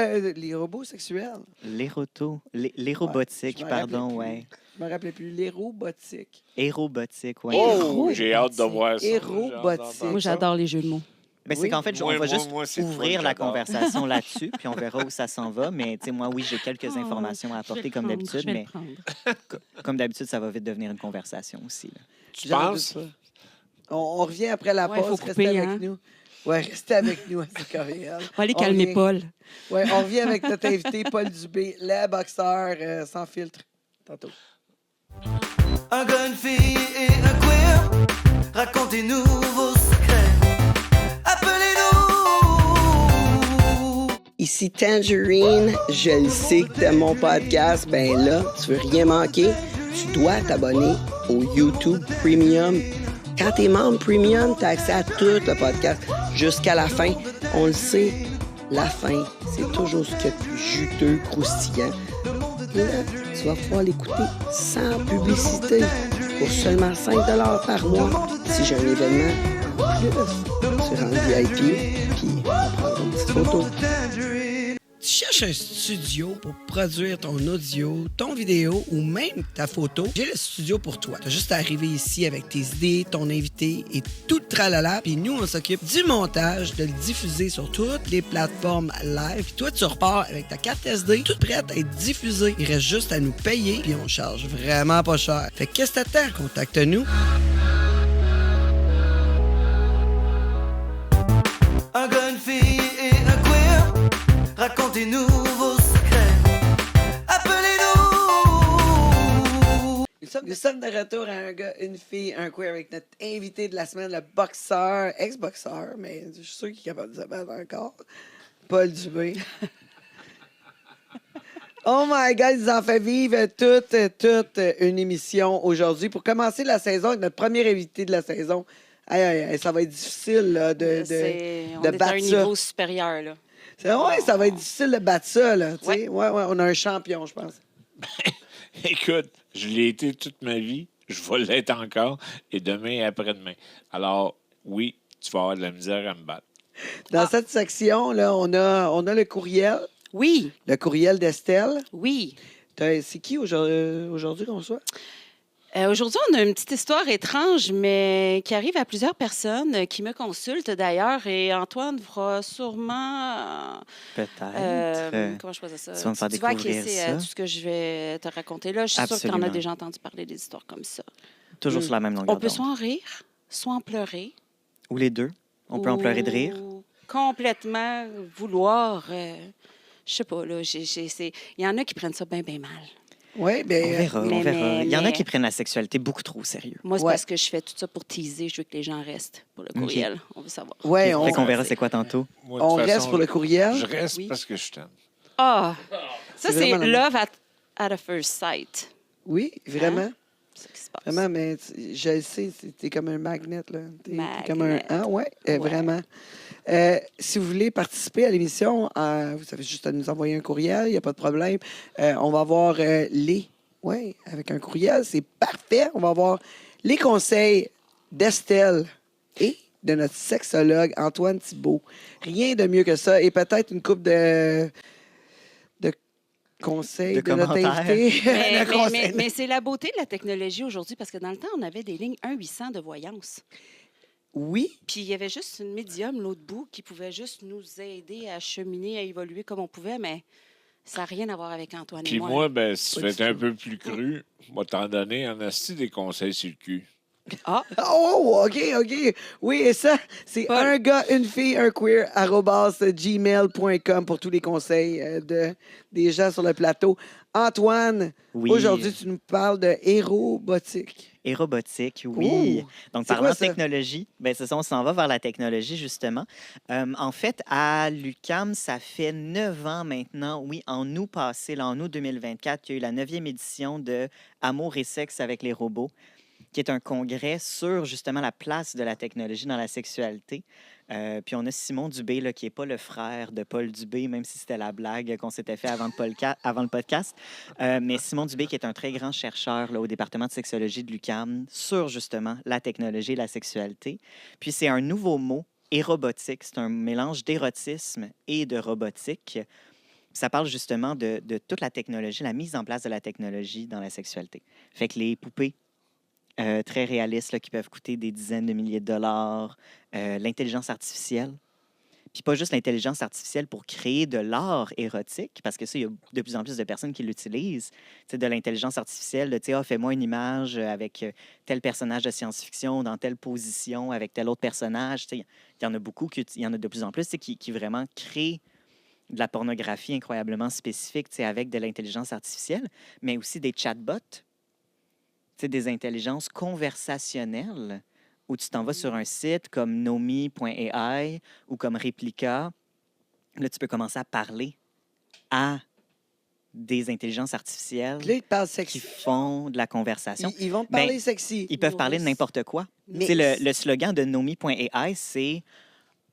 sexuels. les robotiques, je m'en pardon, rappelais ouais. plus. Je me rappelais plus. Les robotiques. Aérobotiques, ouais. Oh, j'ai hâte de voir ça. Aérobotique. Moi, j'adore les jeux de mots. Ben, c'est Oui. qu'en fait, on Moi, va moi, juste moi, c'est ouvrir toi, la j'adore. conversation là-dessus, puis on verra où ça s'en va. Mais tu sais, moi, oui, j'ai quelques Oh, informations à je vais apporter le comme prendre, d'habitude, je vais mais le prendre. comme d'habitude, ça va vite devenir une conversation aussi. Là. Tu J'en penses? doute pas. On revient après la Ouais, pause. faut Restez couper, avec hein. nous. Ouais, restez avec nous, c'est coréen. On va aller On calmer revient. Paul. Ouais, on revient avec notre invité, Paul Dubé, le boxeur sans filtre. Tantôt. Un gars, une fille et un queer. Racontez-nous vos secrets. Appelez-nous. Ici Tangerine, je le sais que t'aimes mon podcast, ben là, tu veux rien manquer, tu dois t'abonner au YouTube Premium. Quand t'es membre Premium, t'as accès à tout le podcast jusqu'à la fin. On le sait, la fin, c'est toujours ce qu'il y a de plus juteux, croustillant. Là, tu vas pouvoir l'écouter sans publicité pour seulement 5 $ par mois. Si j'ai un événement en plus, tu rends VIP, puis on prend une petite photo. Tu cherches un studio pour produire ton audio, ton vidéo ou même ta photo? J'ai le studio pour toi. T'as juste à arriver ici avec tes idées, ton invité et tout le tralala. Puis nous, on s'occupe du montage, de le diffuser sur toutes les plateformes live. Puis toi, tu repars avec ta carte SD, toute prête à être diffusée. Il reste juste à nous payer, puis on charge vraiment pas cher. Fait que qu'est-ce que t'attends? Contacte-nous. Un gars, une fille et un queer. racontez-nous vos secrets. Appelez-nous. Nous sommes de retour à un gars, une fille, un queer avec notre invité de la semaine, le boxeur, ex-boxeur, mais je suis sûr qu'il est capable de se battre encore, Paul Dubé. Oh my God, ils en fait vivre toute une émission aujourd'hui. Pour commencer la saison, avec notre premier invité de la saison, aïe, aïe, aïe, ça va être difficile là, On de est à battre un ça. niveau supérieur, là. Ouais, ça va être difficile de battre ça. Là, tu sais. Ouais, on a un champion, je pense. Écoute, je l'ai été toute ma vie, je vais l'être encore, et demain et après-demain. Alors, oui, tu vas avoir de la misère à me battre. Dans cette section, là, on a le courriel. Oui, Le courriel d'Estelle. oui. C'est qui aujourd'hui qu'on soit? Aujourd'hui, on a une petite histoire étrange, mais qui arrive à plusieurs personnes qui me consultent d'ailleurs. Et Antoine fera sûrement. Peut-être. Comment je faisais ça? tu vas me faire Tu vas découvrir acquiescer ça. à tout ce que je vais te raconter là. Je suis sûre que tu en as Absolument. déjà entendu parler des histoires comme ça. Toujours sur la même longueur On peut d'onde. soit en rire, soit en pleurer. Ou les deux. On peut en pleurer de rire. Ou complètement vouloir. Je sais pas, là. Il y en a qui prennent ça bien, bien mal. Oui, On bien. verra, on mais- verra. Il y en a mais- qui prennent la sexualité beaucoup trop au sérieux. Moi, c'est Ouais. parce que je fais tout ça pour teaser. Je veux que les gens restent pour le courriel. On veut savoir. Ouais, Fait qu'on verra c'est quoi tantôt. Moi, de on toute reste façon, pour le courriel. Je reste Oui. parce que je t'aime. Ah! Ça, C'est c'est vraiment l'amour. love at a first sight. Oui, vraiment. Hein? C'est ce qui se passe. Vraiment, mais je le sais, t'es comme un magnet, là. T'es comme un... Magnet. Hein, ouais, Ouais. vraiment. Si vous voulez participer à l'émission, vous avez juste à nous envoyer un courriel, il n'y a pas de problème. On va avoir oui, avec un courriel, c'est parfait. On va avoir les conseils d'Estelle et de notre sexologue Antoine Thibault. Rien de mieux que ça. Et peut-être une coupe de conseils De de notre commentaires. invité. Mais, De conseils. mais c'est la beauté de la technologie aujourd'hui parce que dans le temps, on avait des lignes 1-800 de voyance. Oui, Puis il y avait juste une médium, l'autre bout, qui pouvait juste nous aider à cheminer, à évoluer comme on pouvait, mais ça n'a rien à voir avec Antoine Puis et moi. moi, ben, si tu Pas veux du être un tout. peu plus cru, moi, t'en donner en asti des conseils sur le cul. Ah, oh, OK. Oui, et ça, c'est Paul. un gars, une fille, un queer, @gmail.com pour tous les conseils des gens sur le plateau. Antoine, Oui. aujourd'hui, tu nous parles de hérobotique. Et robotique, oui. Oh! Donc, C'est parlant quoi de ça? technologie, ben, c'est ça, on s'en va vers la technologie, justement. En fait, à l'UQAM, ça fait 9 ans maintenant, oui, en août passé, là, en août 2024, qu'il y a eu la 9e édition de Amour et sexe avec les robots, qui est un congrès sur, justement, la place de la technologie dans la sexualité. Puis on a Simon Dubé, là, qui n'est pas le frère de Paul Dubé, même si c'était la blague qu'on s'était fait avant le podcast. Mais Simon Dubé, qui est un très grand chercheur là, au département de sexologie de l'UQAM sur justement la technologie et la sexualité. Puis c'est un nouveau mot, érobotique. C'est un mélange d'érotisme et de robotique. Ça parle justement de toute la technologie, la mise en place de la technologie dans la sexualité. Fait que les poupées très réalistes là, qui peuvent coûter des dizaines de milliers de dollars, l'intelligence artificielle. Puis pas juste l'intelligence artificielle pour créer de l'art érotique, parce que ça, il y a de plus en plus de personnes qui l'utilisent. Tu sais, de l'intelligence artificielle, de, tu sais, fais-moi une image avec tel personnage de science-fiction dans telle position avec tel autre personnage. Tu sais, il y en a beaucoup, il y en a de plus en plus tu sais, qui vraiment créent de la pornographie incroyablement spécifique tu sais, avec de l'intelligence artificielle, mais aussi des chatbots. Tu sais, des intelligences conversationnelles où tu t'en vas sur un site comme Nomi.ai ou comme Replica. Là, tu peux commencer à parler à des intelligences artificielles Puis là, ils te parlent qui sexy. font de la conversation. Ils vont te Ben, parler sexy. Ils peuvent parler de n'importe quoi. Mais- Tu sais, le slogan de Nomi.ai, c'est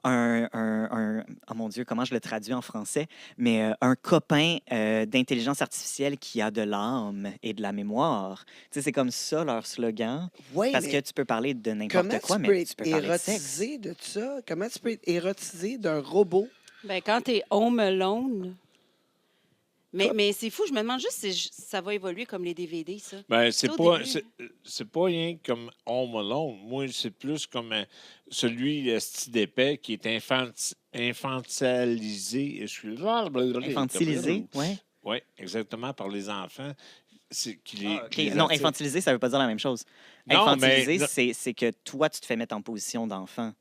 oh mon Dieu, comment je le traduis en français, mais un copain d'intelligence artificielle qui a de l'âme et de la mémoire. Tu sais, c'est comme ça leur slogan, Oui, parce mais que tu peux parler de comment n'importe quoi, tu peux mais tu être peux parler de sexe. érotisé de ça? Comment tu peux être érotisé d'un robot? ben, quand tu es home alone. Mais c'est fou, je me demande juste si ça va évoluer comme les DVD, ça. Ben, C'est au début. c'est pas rien comme Home Alone. Moi, c'est plus comme celui, le style d'épais, qui est infantilisé. Infantilisé, oui. Oui, exactement, par les enfants. Non, infantilisé, ça veut pas dire la même chose. Non, Infantilisé, mais- c'est que toi, tu te fais mettre en position d'enfant.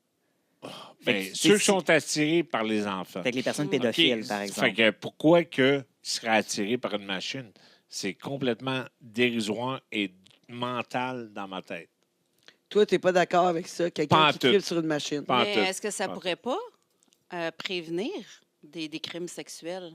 Ben, Fait que ceux qui si- sont attirés par les enfants. Fait que les personnes OK. pédophiles, OK. par exemple. Fait que pourquoi que ils seraient attirés par une machine? C'est complètement dérisoire et mental dans ma tête. Toi, t'es pas d'accord avec ça? Pas Quelqu'un en qui tout. tripe sur une machine. Pas en Mais tout. est-ce que ça Pas en pourrait pas prévenir des crimes sexuels?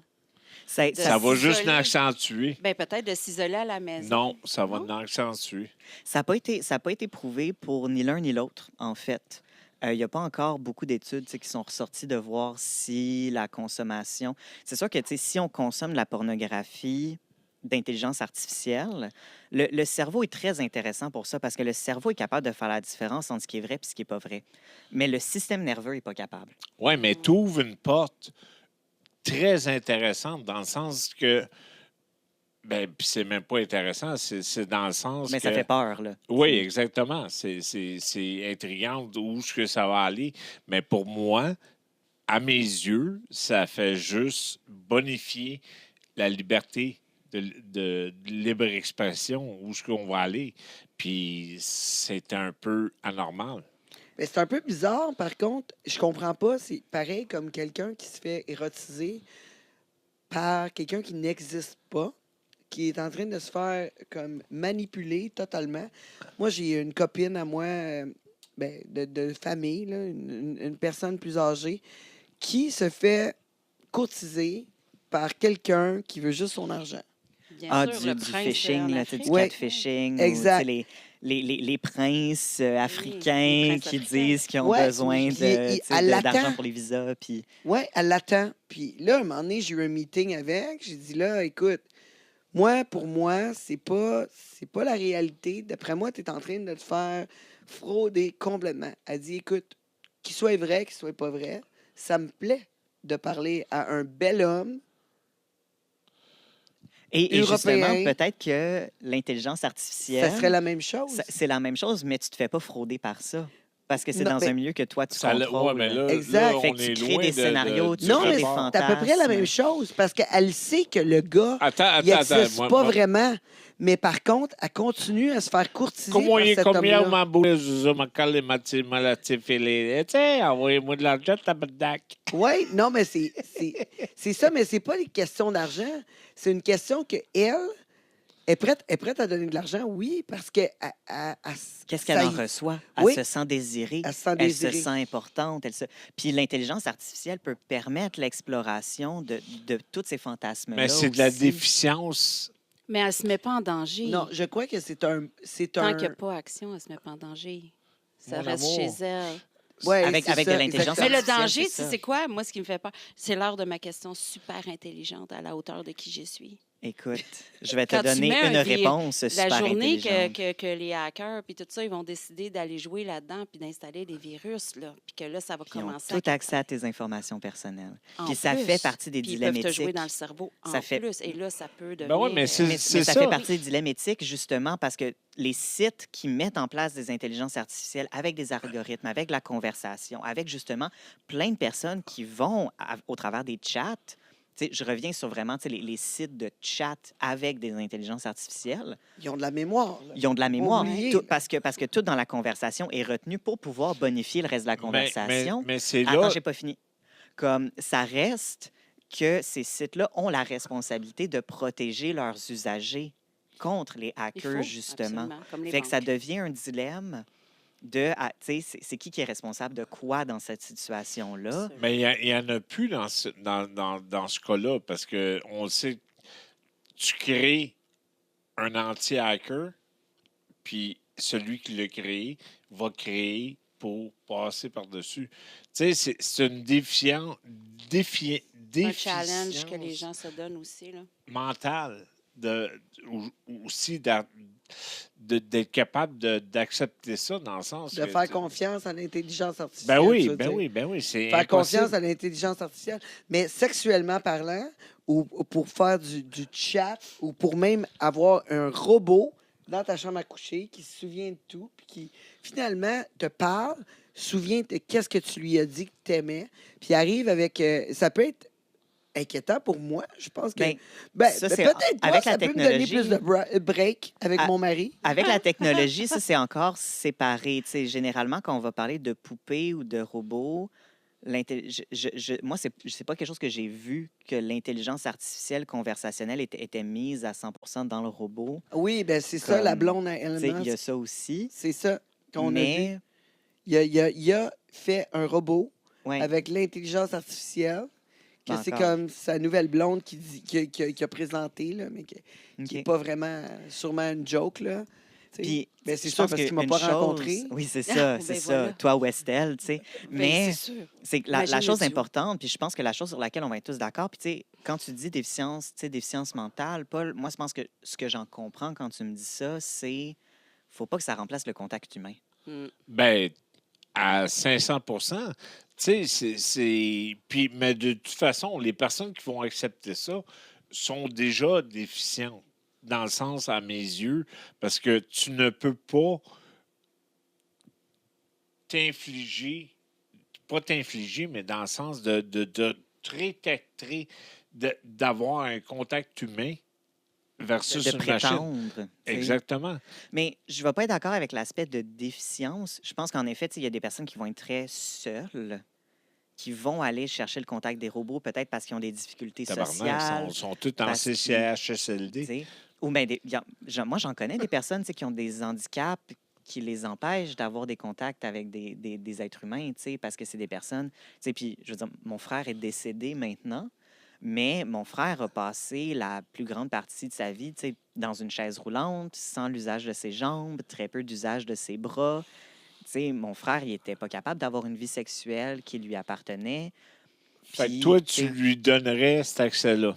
Ça- de- Ça va juste s'isoler. l'accentuer. Ben, peut-être de s'isoler à la maison. Non, ça va Non? l'accentuer. Ça n'a pas été prouvé pour ni l'un ni l'autre, en fait. Il n'y a pas encore beaucoup d'études qui sont ressorties de voir si la consommation... C'est sûr que si on consomme de la pornographie d'intelligence artificielle, le cerveau est très intéressant pour ça parce que le cerveau est capable de faire la différence entre ce qui est vrai et ce qui n'est pas vrai. Mais le système nerveux n'est pas capable. Oui, mais tu ouvres une porte très intéressante dans le sens que. Ben, puis c'est même pas intéressant, c'est dans le sens Mais que. ça fait peur, là. Oui, exactement. C'est intriguant d'où est-ce que ça va aller. Mais pour moi, à mes yeux, ça fait juste bonifier la liberté de libre expression, où est-ce qu'on va aller. Puis c'est un peu anormal. Mais c'est un peu bizarre, par contre. Je comprends pas. C'est pareil comme quelqu'un qui se fait érotiser par quelqu'un qui n'existe pas, qui est en train de se faire comme manipuler totalement. Moi, j'ai une copine à moi de famille, là, une personne plus âgée, qui se fait courtiser par quelqu'un qui veut juste son argent. Bien Ah, sûr, du, le du prince phishing, en là, Afrique. du Ouais. catfishing. Exact. Ou, les princes africains les princes qui africains. disent qu'ils ont Ouais, besoin puis elle d'argent l'attend. pour les visas. Puis... Oui, elle l'attend. Puis là, un moment donné, j'ai eu un meeting avec. J'ai dit là, écoute, pour moi, c'est pas la réalité. D'après moi, tu es en train de te faire frauder complètement. Elle dit écoute, qu'il soit vrai, qu'il soit pas vrai, ça me plaît de parler à un bel homme. Et Européen. justement, peut-être que l'intelligence artificielle, Ça serait la même chose. c'est la même chose, mais tu te fais pas frauder par ça. Parce que c'est Non, dans mais- un milieu que toi, tu Ça, contrôles. ouais, mais là, Exact. là, Fait on que tu est crées loin des de- scénarios, du tu Non, crées mais des rapport. c'est à peu près la fantasmes. même chose parce qu'elle sait que le gars, Attends, il attends. n'existe moi- pas moi- vraiment. Mais par contre, elle continue à se faire courtiser Comment par il cet combien homme-là. ma boule, je me cale les matières malatives et les. Tu sais, envoyez-moi de l'argent, tabarnak. Oui, non, mais c'est ça, mais c'est pas une question d'argent. C'est une question que elle est prête à donner de l'argent, oui, parce que Qu'est-ce qu'elle ça en y- reçoit? Elle Oui. se sent désirée. Elle se sent Elle désirée. se sent importante. Puis l'intelligence artificielle peut permettre l'exploration de tous ces fantasmes-là. Mais c'est de la aussi. déficience. Mais elle ne se met pas en danger. Non, je crois que c'est un. Tant qu'il n'y a pas action, elle ne se met pas en danger. Ça Mon reste amour. chez elle. Ouais, Avec c'est de ça, l'intelligence Mais exactement. le danger, c'est ça. c'est quoi? Moi, ce qui me fait peur, c'est l'heure de ma question super intelligente à la hauteur de qui je suis. Écoute, je vais te Quand tu donner mets une un virus- réponse super La journée intelligente. que les hackers puis tout ça, ils vont décider d'aller jouer là-dedans puis d'installer des virus, là, puis que là, ça va Ils ont commencer tout accès à tes informations personnelles. En Puis ça plus. fait partie des Puis ils dilemmes peuvent te jouer éthiques. dans le cerveau en Ça fait- plus. Et là, ça peut devenir... Ben ouais, mais c'est- Mais ça ça. fait partie des dilemmes éthiques, justement, parce que les sites qui mettent en place des intelligences artificielles avec des algorithmes, avec la conversation, avec justement plein de personnes qui vont au travers des chats. Tu sais, je reviens sur vraiment les sites de chat avec des intelligences artificielles. Ils ont de la mémoire. là. Ils ont de la mémoire. Oublié. Parce que tout dans la conversation est retenu pour pouvoir bonifier le reste de la conversation. Mais c'est Attends, là. j'ai pas fini. Comme ça reste que ces sites-là ont la responsabilité de protéger leurs usagers contre les Il faut, hackers, justement. absolument, comme les Fait que ça banques. devient un dilemme de, tu sais, c'est qui est responsable de quoi dans cette situation-là. Mais il y en a plus dans ce cas-là parce qu'on le sait, tu crées un anti-hacker, puis celui qui l'a créé va créer pour passer par-dessus. Tu sais, c'est une défiance Un challenge que les gens se donnent aussi. Là. mentale aussi d'être capable d'accepter ça dans le sens De que faire tu- confiance à l'intelligence artificielle. Ben tu oui, veux dire. ben oui, c'est Faire impossible. confiance à l'intelligence artificielle. Mais sexuellement parlant, ou pour faire du chat, ou pour même avoir un robot dans ta chambre à coucher qui se souvient de tout, puis qui finalement te parle, se souvient de qu'est-ce que tu lui as dit que tu aimais, puis arrive avec. Ça peut être inquiétant pour moi. Je pense que ça, c'est- peut-être pas, avec ça la peut me donner technologie- plus de break avec Ah, mon mari. Avec la technologie, ça, c'est encore séparé. Tu sais, généralement, quand on va parler de poupées ou de robots, moi, c'est pas quelque chose que j'ai vu que l'intelligence artificielle conversationnelle était mise à 100% dans le robot. Oui, ben c'est ça, la Comme, blonde à Tu Elon sais, il y a Musk. ça aussi. C'est ça qu'on a vu. Mais, Il a fait un robot ouais, avec l'intelligence artificielle, que Pas c'est encore. comme sa nouvelle blonde qui a présenté, là, mais qui OK. n'est pas vraiment, sûrement une joke. Là. Tu sais. Puis, Ben, c'est je sûr pense parce qu'il m'a qu'une pas chose- rencontré. Oui, c'est Ah, ça, ben c'est voilà. ça. Toi, Westel, tu sais. Ben, Mais c'est sûr. c'est que la Imagine chose le duo. importante, puis je pense que la chose sur laquelle on va être tous d'accord, puis tu sais, quand tu dis déficience, tu sais, déficience mentale, Paul, moi, je pense que ce que j'en comprends quand tu me dis ça, c'est faut pas que ça remplace le contact humain. Ben, à 500 tu sais, Puis, mais de toute façon, les personnes qui vont accepter ça sont déjà déficientes, dans le sens, à mes yeux, parce que tu ne peux pas pas t'infliger, mais dans le sens de d'avoir un contact humain versus De une machine. prétendre. tu sais. Exactement. Mais je ne vais pas être d'accord avec l'aspect de déficience. Je pense qu'en effet, tu sais, il y a des personnes qui vont être très seules, qui vont aller chercher le contact des robots, peut-être parce qu'ils ont des difficultés Tabarnak, sociales. sont tous en parce qu'ils- CCHSLD. tu sais. Ou bien, moi, j'en connais des personnes tu sais, qui ont des handicaps qui les empêchent d'avoir des contacts avec des êtres humains, tu sais, parce que c'est des personnes. Tu sais, puis, je veux dire, mon frère est décédé maintenant, mais mon frère a passé la plus grande partie de sa vie tu sais, dans une chaise roulante, sans l'usage de ses jambes, très peu d'usage de ses bras. Tu sais, mon frère, il n'était pas capable d'avoir une vie sexuelle qui lui appartenait. Fait que Puis, toi, tu sais, tu lui donnerais cet accès-là.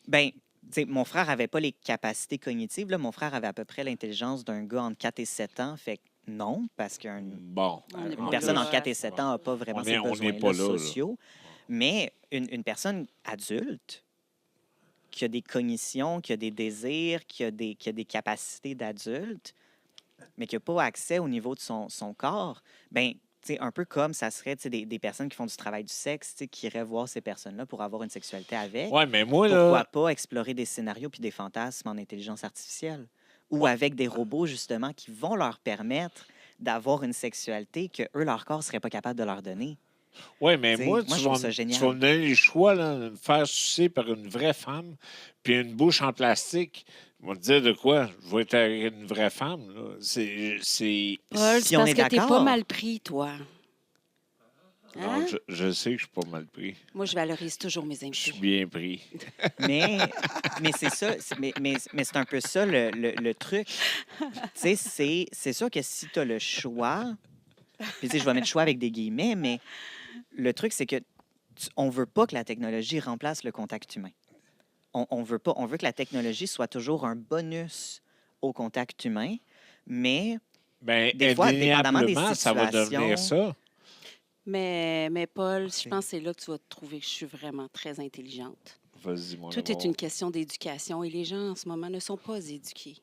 ben, tu sais, mon frère avait pas les capacités cognitives. Là. Mon frère avait à peu près l'intelligence d'un gars entre 4 et 7 ans. Fait que non, parce qu'une Bon. On est une pas personne là. entre 4 et 7 ans n'a pas vraiment ces On n'est besoins pas là, là. sociaux. Mais une personne adulte qui a des cognitions, qui a des désirs, qui a des capacités d'adulte, mais qui n'a pas accès au niveau de son corps, ben, tu sais, un peu comme ça serait tu sais, des personnes qui font du travail du sexe, tu sais, qui iraient voir ces personnes-là pour avoir une sexualité avec. Ouais, mais moi, Pourquoi là, pas explorer des scénarios puis des fantasmes en intelligence artificielle? Ou avec des robots, justement, qui vont leur permettre d'avoir une sexualité que eux, leur corps ne serait pas capable de leur donner. ouais, mais T'sais, moi, moi, tu je vas, trouve ça me- génial. tu vas me donner le choix, là, de me faire sucer par une vraie femme, puis une bouche en plastique. Je vais te dire de quoi? Je vais être avec une vraie femme. Là. C'est. Paul, Si c'est on parce est que t'es pas d'accord. mal pris, toi. Hein? Non, je sais que je suis pas mal pris. Moi, je valorise toujours mes Je suis invités. bien pris. Mais c'est ça, mais c'est un peu ça le truc. Tu sais, c'est sûr que si tu as le choix, puis tu sais, je vais mettre choix avec des guillemets, mais le truc, c'est que on veut pas que la technologie remplace le contact humain. On veut pas, on veut que la technologie soit toujours un bonus au contact humain, mais Ben, Des fois, dépendamment des indéniablement, ça va devenir situations- ça. Mais Paul, je pense que c'est là que tu vas te trouver que je suis vraiment très intelligente. Vas-y, mon Tout est amour. une question d'éducation et les gens en ce moment ne sont pas éduqués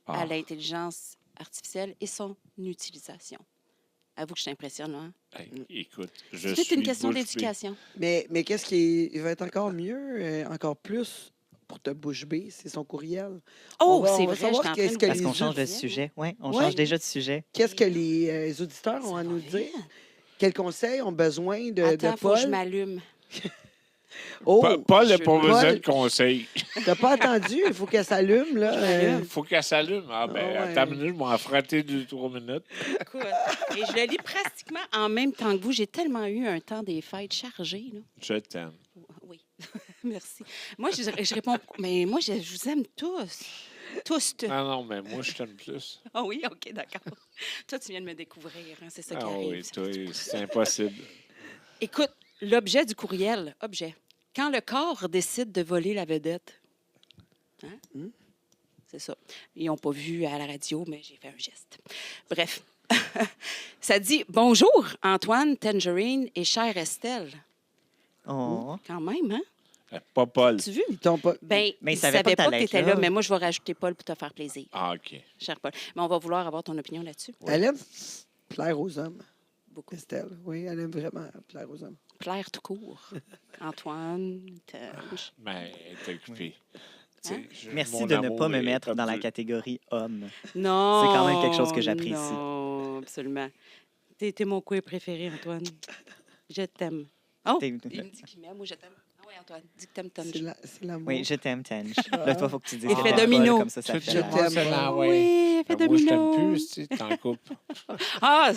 Ah. à l'intelligence artificielle et son utilisation. Avoue que je t'impressionne, hein? Hey, écoute, je C'est toute suis une question bouche bée. d'éducation. Mais qu'est-ce qui va être encore mieux, encore plus pour te bouche bée, c'est son courriel. Oh, On c'est va vrai, savoir j'étais en train qu'est-ce de que parce les qu'on change de autres- sujet. Oui, on Ouais. change déjà de sujet. Qu'est-ce que les auditeurs ont à Ça nous va dire? vite. Quels conseils ont besoin de Attends, faut que je Paul? m'allume. Oh, Paul n'a je- pas besoin Paul- de conseils. t'as pas entendu? Il faut qu'elle s'allume, là. Il faut qu'elle s'allume. Ah, ben, Ah ouais. attends une minute, je m'en frotter 2-3 minutes. Écoute, et je le lis pratiquement en même temps que vous. J'ai tellement eu un temps des fêtes chargé. Là. Je t'aime. Oui, merci. Moi, je réponds, mais moi, je vous aime tous. Tous. Ah non, mais moi, je t'aime plus. Ah oui, OK, d'accord. Toi, tu viens de me découvrir. Hein, c'est ça qui Ah arrive. oui, Ça toi, fait du bien. c'est impossible. Écoute, l'objet du courriel, objet. Quand le corps décide de voler la vedette. Hein? C'est ça. Ils n'ont pas vu à la radio, mais j'ai fait un geste. Bref. Ça dit « Bonjour, Antoine, Tangerine et chère Estelle. Oh. » Quand même, hein? Pas Paul. Tu vu? Ils t'ont pas... Ben, Mais ils ils ne savaient savaient pas pas que que tu t'allais étais être là, là. mais moi, je vais rajouter Paul pour te faire plaisir, Ah, OK. cher Paul. Mais on va vouloir avoir ton opinion là-dessus. Elle aime plaire aux hommes. beaucoup. Estelle, oui, elle aime vraiment plaire aux hommes. Plaire tout court. Antoine, Tange. Ben, t'as occupé. Hein? Merci de ne pas me mettre dans la catégorie. catégorie homme. Non! C'est quand même quelque chose que j'apprécie. Non, absolument. T'es mon queer préféré, Antoine. Je t'aime. Oh! T'es- Il me dit qu'il m'aime ou je t'aime. Ah oui, Antoine, dis que t'aimes C'est Tange. c'est l'amour. Oui, je t'aime, Tange. Là, toi, il faut que tu dises Effet que t'aimes domino. pas, comme ça Je fait t'aime. la- t'aime. Oui, effet Moi, je t'aime domino. plus, tu sais, t'en coupes. Ah!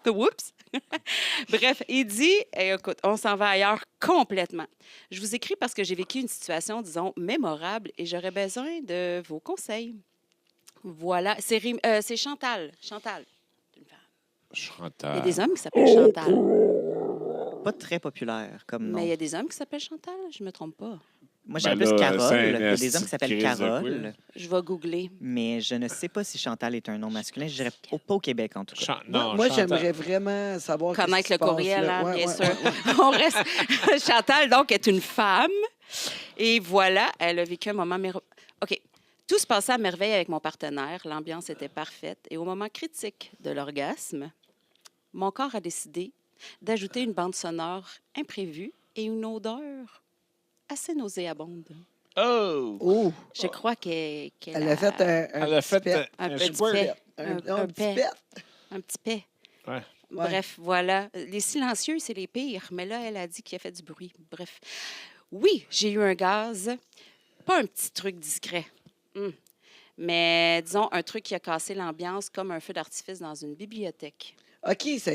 Oups! Bref, il dit, écoute, on s'en va ailleurs complètement. Je vous écris parce que j'ai vécu une situation, disons, mémorable et j'aurais besoin de vos conseils. Voilà, c'est Chantal. Chantal. C'est une femme. Il y Chantal. a des hommes qui s'appellent Chantal. Pas très populaire comme nom. Mais il y a des hommes qui s'appellent Chantal, je me trompe pas. Moi, j'irais Ben plus là, Carole. c'est Il y a des hommes qui s'appellent crise de Carole, queer. Je vais googler. mais je ne sais pas si Chantal est un nom masculin. Je dirais pas au Québec, en tout cas. Moi, Chantal. j'aimerais vraiment savoir Connaître qu'est-ce qui le se passe, courriel, là. hein, Ouais, bien ouais, sûr. ouais, ouais. On reste. Chantal, donc, est une femme. Et voilà, elle a vécu un moment OK. Tout se passait à merveille avec mon partenaire. L'ambiance était parfaite. Et au moment critique de l'orgasme, mon corps a décidé d'ajouter une bande sonore imprévue et une odeur assez nauséabonde. Oh! Oh, Je crois qu'elle elle a fait un Elle a petit fait pet. un un petit squirt. pet. Un un petit pet. pet. Un petit paix. Ouais. Bref, voilà. Les silencieux, c'est les pires. Mais là, elle a dit qu'il a fait du bruit. Bref. Oui, j'ai eu un gaz. Pas un petit truc discret. Mais disons, un truc qui a cassé l'ambiance comme un feu d'artifice dans une bibliothèque. OK, ça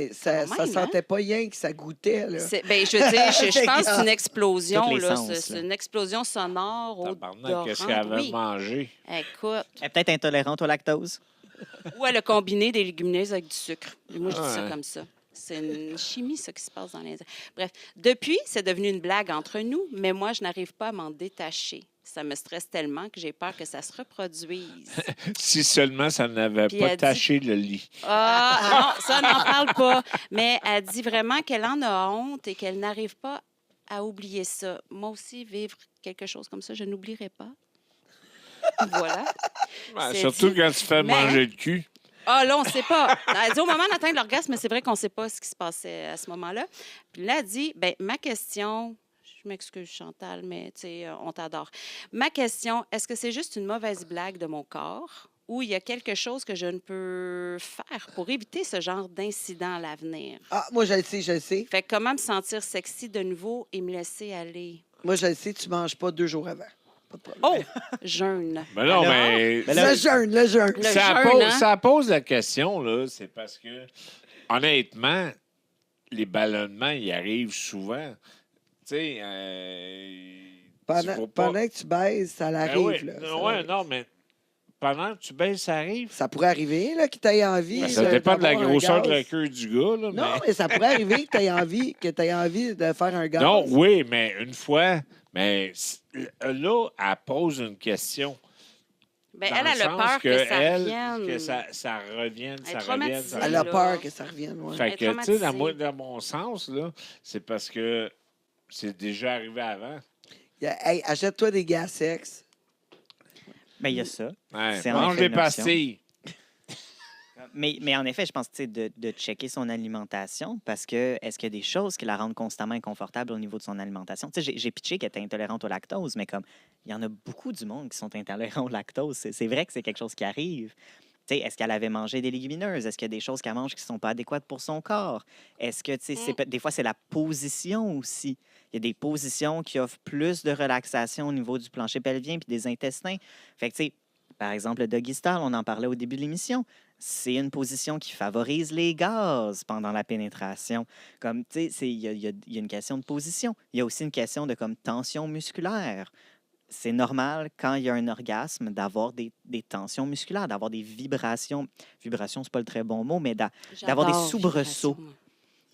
Quand même, sentait pas rien que ça goûtait, là. Ben, je veux dire, je pense que c'est une explosion. Tous les Là. sens, C'est là. une explosion sonore, Tabarnak, qu'est-ce qu'elle odorante. avait Oui. mangé? Écoute. Elle est peut-être intolérante au lactose. Ou elle a combiné des légumineuses avec du sucre. Moi, je dis ça Ouais. comme ça. C'est une chimie, ça, qui se passe dans les... Bref, depuis, c'est devenu une blague entre nous, mais moi, je n'arrive pas à m'en détacher. Ça me stresse tellement que j'ai peur que ça se reproduise. Si seulement ça n'avait Puis pas elle dit- taché le lit. Ah, non, ça, n'en parle pas. Mais elle dit vraiment qu'elle en a honte et qu'elle n'arrive pas à oublier ça. Moi aussi, vivre quelque chose comme ça, je n'oublierai pas. Voilà. Ouais, C'est surtout dit. quand tu fais Mais- manger le cul. Ah, là, on ne sait pas. Elle dit au moment d'atteindre l'orgasme, c'est vrai qu'on ne sait pas ce qui se passait à ce moment-là. Puis là, elle dit, bien, ma question, je m'excuse, Chantal, mais tu sais, on t'adore. Ma question, est-ce que c'est juste une mauvaise blague de mon corps ou il y a quelque chose que je ne peux faire pour éviter ce genre d'incident à l'avenir? Ah, moi, je le sais, je le sais. Fait que comment me sentir sexy de nouveau et me laisser aller? Moi, je le sais, tu manges pas 2 jours avant. Pas de problème. Oh, jeûne. Mais non, Alors- mais. Mais là- Le jeûne, le jeûne. Le ça, jeûne, pose, hein? ça pose la question, là, c'est parce que, honnêtement, les ballonnements, ils arrivent souvent. Tu sais, Pendant que tu baises, ça l'arrive. oui, là. Ça ouais, arrive. non, mais pendant que tu baisses, ça arrive. Ça pourrait arriver là, que tu aies envie. Ben, ça là, dépend de la d'avoir un grosseur de gaz. la queue du gars, là, Non, mais... mais ça pourrait arriver que tu aies envie de faire un gaz. Non, oui, mais une fois, mais là, elle pose une question. Ben, Dans elle le a sens peur que ça elle, revienne. que ça revienne, Elle est ça revienne. traumatisée. Elle a là. peur que ça revienne. Ouais. Fait Elle est que, tu sais, traumatisée. dans mon sens, là, c'est parce que c'est déjà arrivé avant. Hey, achète-toi des gaz sexe. Mais il y a ça. Ouais, C'est en mange effet des une option. pastilles. Mais en effet, je pense tu sais, de checker son alimentation parce que est-ce qu'il y a des choses qui la rendent constamment inconfortable au niveau de son alimentation? Tu sais, j'ai pitché qu'elle était intolérante au lactose, mais comme il y en a beaucoup du monde qui sont intolérants au lactose, c'est vrai que c'est quelque chose qui arrive. Tu sais, est-ce qu'elle avait mangé des légumineuses? Est-ce qu'il y a des choses qu'elle mange qui ne sont pas adéquates pour son corps? Est-ce que, tu sais, des fois, c'est la position aussi. Il y a des positions qui offrent plus de relaxation au niveau du plancher pelvien puis des intestins. Fait que, tu sais, par exemple, le doggy style, on en parlait au début de l'émission. C'est une position qui favorise les gaz pendant la pénétration. Comme, tu sais, il y a une question de position. Il y a aussi une question de comme tension musculaire. C'est normal, quand il y a un orgasme, d'avoir des tensions musculaires, d'avoir des vibrations. Vibration, c'est pas le très bon mot, mais d'avoir des J'adore soubresauts vibration, moi.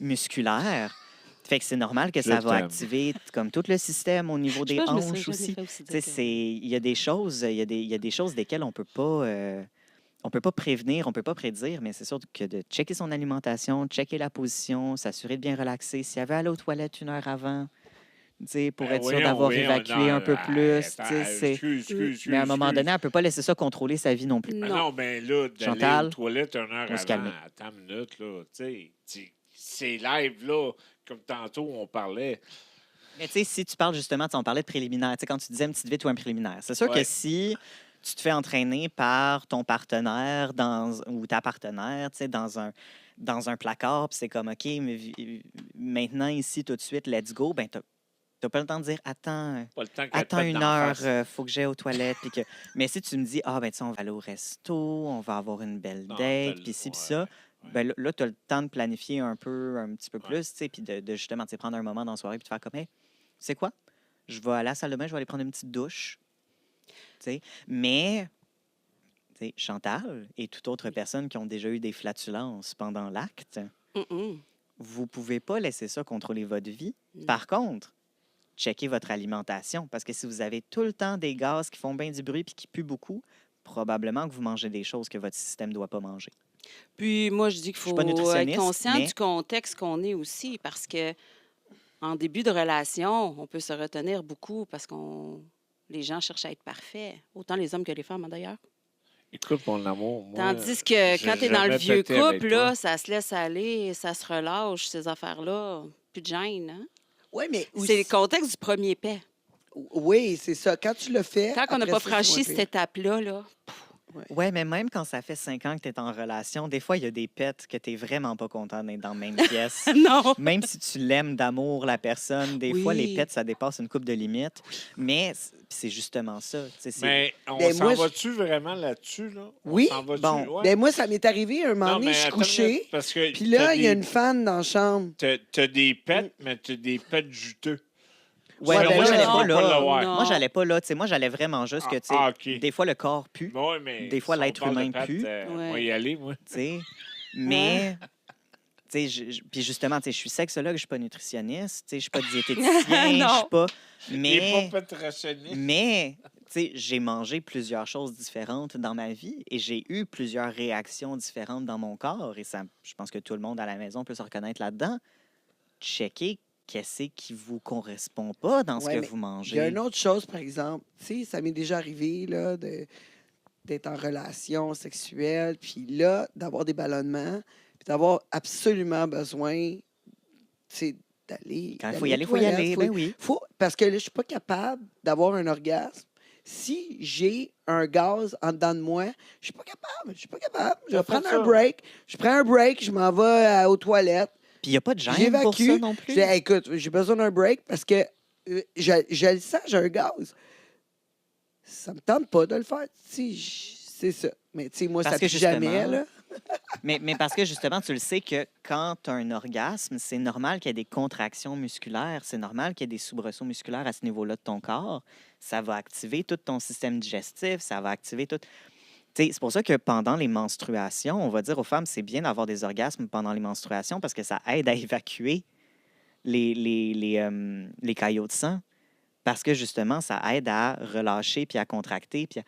musculaires. Fait que c'est normal que Je ça va t'aime. activer comme tout le système au niveau Je des pense que je me serais hanches jamais aussi. fait aussi Tu sais, dire que- il y a des choses, il y a des choses desquelles on peut pas prévenir, on peut pas prédire, mais c'est sûr que de checker son alimentation, checker la position, s'assurer de bien relaxer. S'il y avait aller aux toilettes 1 heure avant, pour Ben être sûr voyons, d'avoir voyons, évacué non, un peu attends, plus. excuse, Mais à un moment excuse. donné, elle ne peut pas laisser ça contrôler sa vie non plus. Ah Non. non, mais là, d'aller Chantal, aux toilettes 1 heure on se avant, calmer. attends une minute, là, tu sais, c'est live, là, comme tantôt on parlait. Mais tu sais, si tu parles justement, on parlait de préliminaire, tu sais, quand tu disais une petite vite ou un préliminaire, c'est sûr Ouais. que si tu te fais entraîner par ton partenaire ou ta partenaire, tu sais, dans un placard, puis c'est comme, OK, mais maintenant, ici, tout de suite, let's go, ben t'as pas le temps de dire, attends Pas le temps qu'elle te attends pète une d'en heure, face. faut que j'aille aux toilettes. Mais si tu me dis, ah, ben, tu sais, on va aller au resto, on va avoir une belle Non, date, belle- puis ci, puis ouais, ça, ouais. ben là, tu as le temps de planifier un petit peu Ouais. plus, tu sais, puis de justement, tu sais, prendre un moment dans la soirée, puis de faire comme, hey, c'est quoi? Je vais à la salle de bain, je vais aller prendre une petite douche. Tu sais, mais, tu sais, Chantal et toute autre personne qui ont déjà eu des flatulences pendant l'acte, vous pouvez pas laisser ça contrôler votre vie. Non. Par contre, checkez votre alimentation. Parce que si vous avez tout le temps des gaz qui font bien du bruit puis qui puent beaucoup, probablement que vous mangez des choses que votre système ne doit pas manger. Puis moi, je dis qu'il Je suis faut pas être nutritionniste, conscient mais- du contexte qu'on est aussi, parce que en début de relation, on peut se retenir beaucoup parce qu'on les gens cherchent à être parfaits, autant les hommes que les femmes, hein, d'ailleurs. Écoute, mon amour, moi, Tandis que j'ai quand tu es dans le jamais vieux pété avec couple, toi. là, ça se laisse aller, ça se relâche, ces affaires-là. Plus de gêne, hein? Oui, mais C'est le aussi- contexte du premier paix. oui, c'est ça. Quand tu le fais. Tant qu'on n'a après pas ça, franchi c'est moins cette pire. étape-là, là, Ouais, mais même quand ça fait 5 ans que tu es en relation, des fois, il y a des pets que tu vraiment pas content d'être dans la même pièce. non. Même si tu l'aimes d'amour, la personne, des fois, les Oui. pets, ça dépasse une coupe de limites. Mais c'est justement ça. Tu sais, Mais on Ben, s'en moi, va-tu vraiment là-dessus, là? Oui, On s'en va-tu? bon. Ouais. Ben, moi, ça m'est arrivé un moment Non, donné, mais je suis attends une couché. minute, parce que Puis là, t'as il y a des- une fan dans la chambre. T'as des pets, mais t'as des pets juteux. Ouais, Ouais, mais ben moi, là, j'allais non, pas pas là. l'avoir. Non. Moi, j'allais pas là. Tu sais, moi, j'allais vraiment juste que, tu sais, OK. des fois, le corps pue. Ouais, mais Des fois, si on l'être parle de humain pets, pue. Ouais. Moi, y aller, moi. Tu sais. Mais, tu sais, puis justement, tu sais, je suis sexologue, je suis pas nutritionniste. Tu sais, je suis pas diététicien, Non. je suis pas. Il Mais, est pas pétrationniste. mais, tu sais, j'ai mangé plusieurs choses différentes dans ma vie et j'ai eu plusieurs réactions différentes dans mon corps. Et ça, je pense que tout le monde à la maison peut se reconnaître là-dedans. Checker qu'est-ce qui vous correspond pas dans ce Ouais, que mais vous Il mangez. y a une autre chose, par exemple. Tu sais, ça m'est déjà arrivé là, d'être en relation sexuelle, puis là, d'avoir des ballonnements, puis d'avoir absolument besoin, tu sais, d'aller. Quand il faut d'aller y aux aller, il faut y toilettes. aller. Ben oui. Parce que là, je suis pas capable d'avoir un orgasme. Si j'ai un gaz en dedans de moi, je suis pas capable. Je suis pas capable. Je vais T'as fait prendre ça. un break. Je prends un break, je m'en vais aux toilettes. Puis il n'y a pas de gêne pour J'évacue. ça non plus. Je dis, hey, écoute, j'ai besoin d'un break parce que je le sens, j'ai un gaz. Ça me tente pas de le faire. Tu sais, c'est ça. Mais tu sais, moi, Parce ça que pue jamais, justement, là. Mais parce que justement, tu le sais que quand tu as un orgasme, c'est normal qu'il y ait des contractions musculaires, c'est normal qu'il y ait des soubresauts musculaires à ce niveau-là de ton corps. Ça va activer tout ton système digestif, ça va activer tout. Tu sais, c'est pour ça que pendant les menstruations, on va dire aux femmes, c'est bien d'avoir des orgasmes pendant les menstruations parce que ça aide à évacuer les caillots de sang. Parce que justement, ça aide à relâcher puis à contracter. Puis tu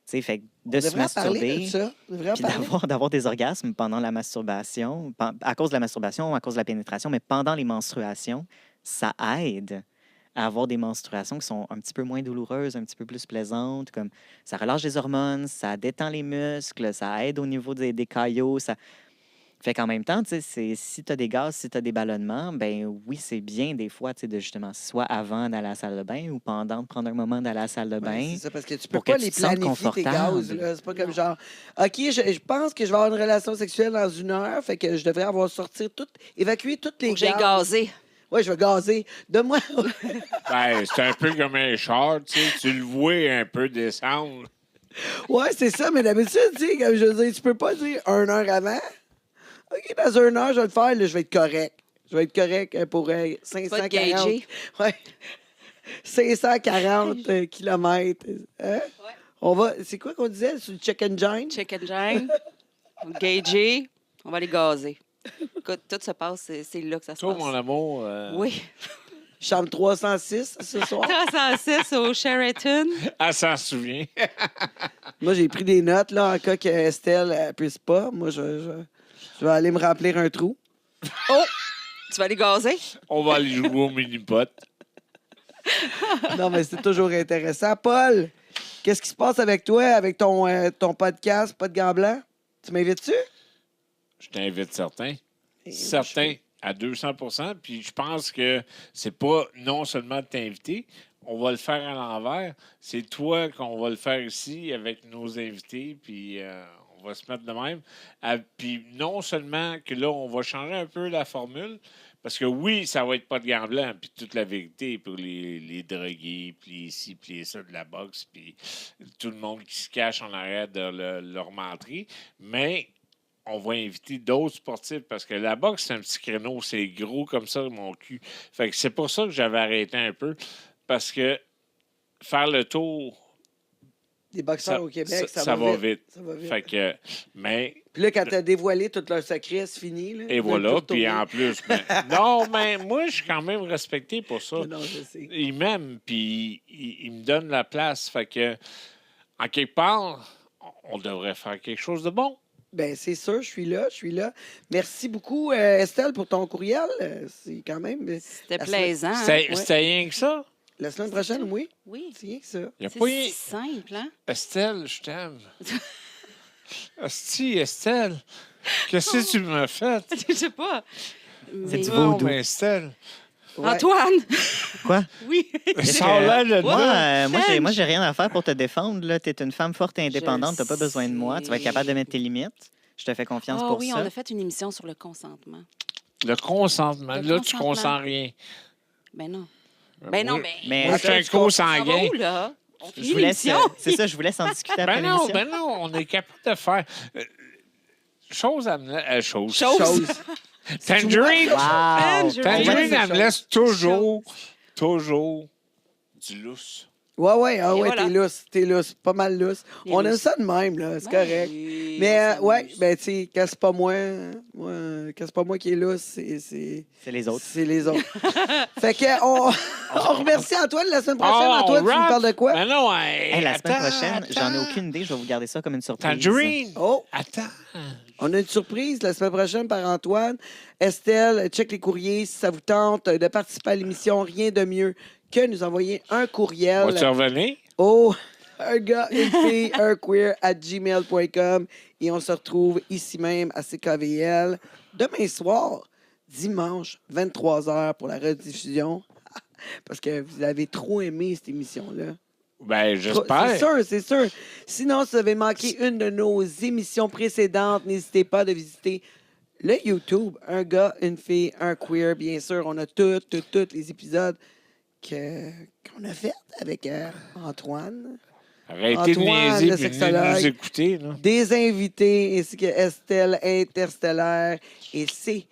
sais, fait que de On se devrait en parler de masturber. ça. On devrait en Puis parler. d'avoir des orgasmes pendant la masturbation, à cause de la masturbation ou à cause de la pénétration, mais pendant les menstruations, ça aide à avoir des menstruations qui sont un petit peu moins douloureuses, un petit peu plus plaisantes. Comme ça relâche les hormones, ça détend les muscles, ça aide au niveau des caillots. Ça fait qu'en même temps, tu sais, si tu as des gaz, si tu as des ballonnements, ben oui, c'est bien des fois, tu sais, de justement, soit avant d'aller à la salle de bain ou pendant de prendre un moment d'aller à la salle de bain. Ouais, c'est ça, parce que tu peux pour que pas tu les te sentes planifier, tes confortable. gaz. Là. C'est pas comme genre, OK, je pense que je vais avoir une relation sexuelle dans 1 heure, fait que je devrais avoir sorti évacuer toutes les Faut que j'ai gaz. gazé. Oui, je vais gazer. Donne-moi. Ben, c'est un peu comme un char, tu sais. Tu le vois un peu descendre. Ouais, c'est ça, mais d'habitude, tu sais, comme je veux dire, tu peux pas dire 1 heure avant. OK, dans 1 heure, je vais le faire, là, je vais être correct. Je vais être correct pour Pas de 540. gager. Ouais. 540 kilomètres. Hein? On va. C'est quoi qu'on disait sur le check engine? Check engine. Gager. On va les gazer. Écoute, tout se passe, c'est là que ça se Toi, passe. mon amour, Oui. Chambre 306 ce soir. 306 au Sheraton. elle s'en souvient. Moi, j'ai pris des notes là, en cas qu'Estelle ne puisse pas. Moi, je vais aller me remplir un trou. Oh! Tu vas les gazer? On va aller jouer au mini-pot. Non, mais c'est toujours intéressant. Paul, qu'est-ce qui se passe avec toi, avec ton podcast, Pas de gants blancs? Tu m'invites-tu? Je t'invite certains. Et Certain, à 200 %. Puis je pense que c'est pas non seulement de t'inviter, on va le faire à l'envers. C'est toi qu'on va le faire ici avec nos invités, puis on va se mettre de même. Puis non seulement que là, on va changer un peu la formule, parce que oui, ça va être pas de gants blancs, puis toute la vérité pour les drogués, puis ici, puis ça de la boxe, puis tout le monde qui se cache en arrière de leur menterie. Mais on va inviter d'autres sportifs parce que la boxe, c'est un petit créneau, c'est gros comme ça, mon cul. Fait que c'est pour ça que j'avais arrêté un peu. Parce que faire le tour, Des boxeurs au Québec, ça va vite. Ça va vite. Fait que, mais, Puis là, quand t'as dévoilé tout leur secret, c'est fini. Là. et Ils veulent voilà. tout Puis tourner. en plus, non, mais moi, je suis quand même respecté pour ça. Non, je sais. Il m'aime, puis il me donne la place. Fait que, en quelque part, on devrait faire quelque chose de bon. Ben, c'est sûr, je suis là. Merci beaucoup, Estelle, pour ton courriel. C'est quand même... C'était La plaisant. Hein? C'était rien que ça. La semaine prochaine, oui. Oui. C'est rien que ça. Il n'y a C'est pas si rien. simple, hein? Estelle, je t'aime. Asti, Estelle, qu'est-ce que tu m'as fait? Je sais pas. C'est Mais- du Non, vaudou. mais Estelle, Ouais. Antoine! Quoi? Oui. ça a l'air de Moi, là. moi, j'ai rien à faire pour te défendre. Tu es une femme forte et indépendante. Tu n'as pas besoin de moi. Tu vas être capable de mettre tes limites. Je te fais confiance Ah pour oui, ça. on a fait une émission sur le consentement. Le consentement. Le Là, tu consentement. consens rien. Ben non. Ben non, Oui. mais... Mais Moi, je suis un On va consanguin. où, là? On Je finit vous laisse, l'émission. c'est ça, je vous laisse en discuter après l'émission. Ben non, on est capable de faire. Chose à me chose. Chose. Tangerine! Wow! Tangerine, elle me laisse toujours du lousse. Ouais, Et voilà. t'es lousse, pas mal lousse. Les On aime lousses. ça de même, là, c'est Ben correct. oui, Mais, on s'amuse. ouais, ben, tu sais, quand c'est pas moi, quand c'est pas moi qui est lousse, c'est C'est les autres. c'est les autres. Fait que, on remercie Antoine la semaine prochaine. Ah, Antoine, on tu nous rap? parles de quoi? Ben non, Hey, la semaine attends, prochaine, j'en ai attends. aucune idée. Je vais vous garder ça comme une surprise. Tangerine! Oh, Attends. on a une surprise la semaine prochaine par Antoine. Estelle, check les courriers si ça vous tente de participer à l'émission. Rien de mieux que nous envoyer un courriel. Vas-tu revenir? Oh, un gars, une fille, un queer @gmail.com. Et on se retrouve ici même à CKVL demain soir, dimanche, 23h pour la rediffusion. Parce que vous avez trop aimé cette émission-là. Ben, C'est j'espère. sûr, c'est sûr. Sinon, si vous avez manqué une de nos émissions précédentes, n'hésitez pas de visiter le YouTube. Un gars, une fille, un queer, bien sûr. On a tous les épisodes qu'on a fait avec Antoine. Arrêtez de Antoine, niaiser le et de sexologue. nous écouter. Là. Des invités ainsi que Estelle Interstellaire. Et c'est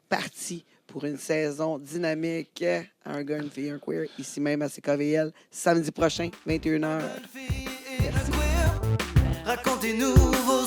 parti pour une saison dynamique. Un gars, une fille, un queer, ici même à CKVL, samedi prochain, 21h. Racontez-nous vos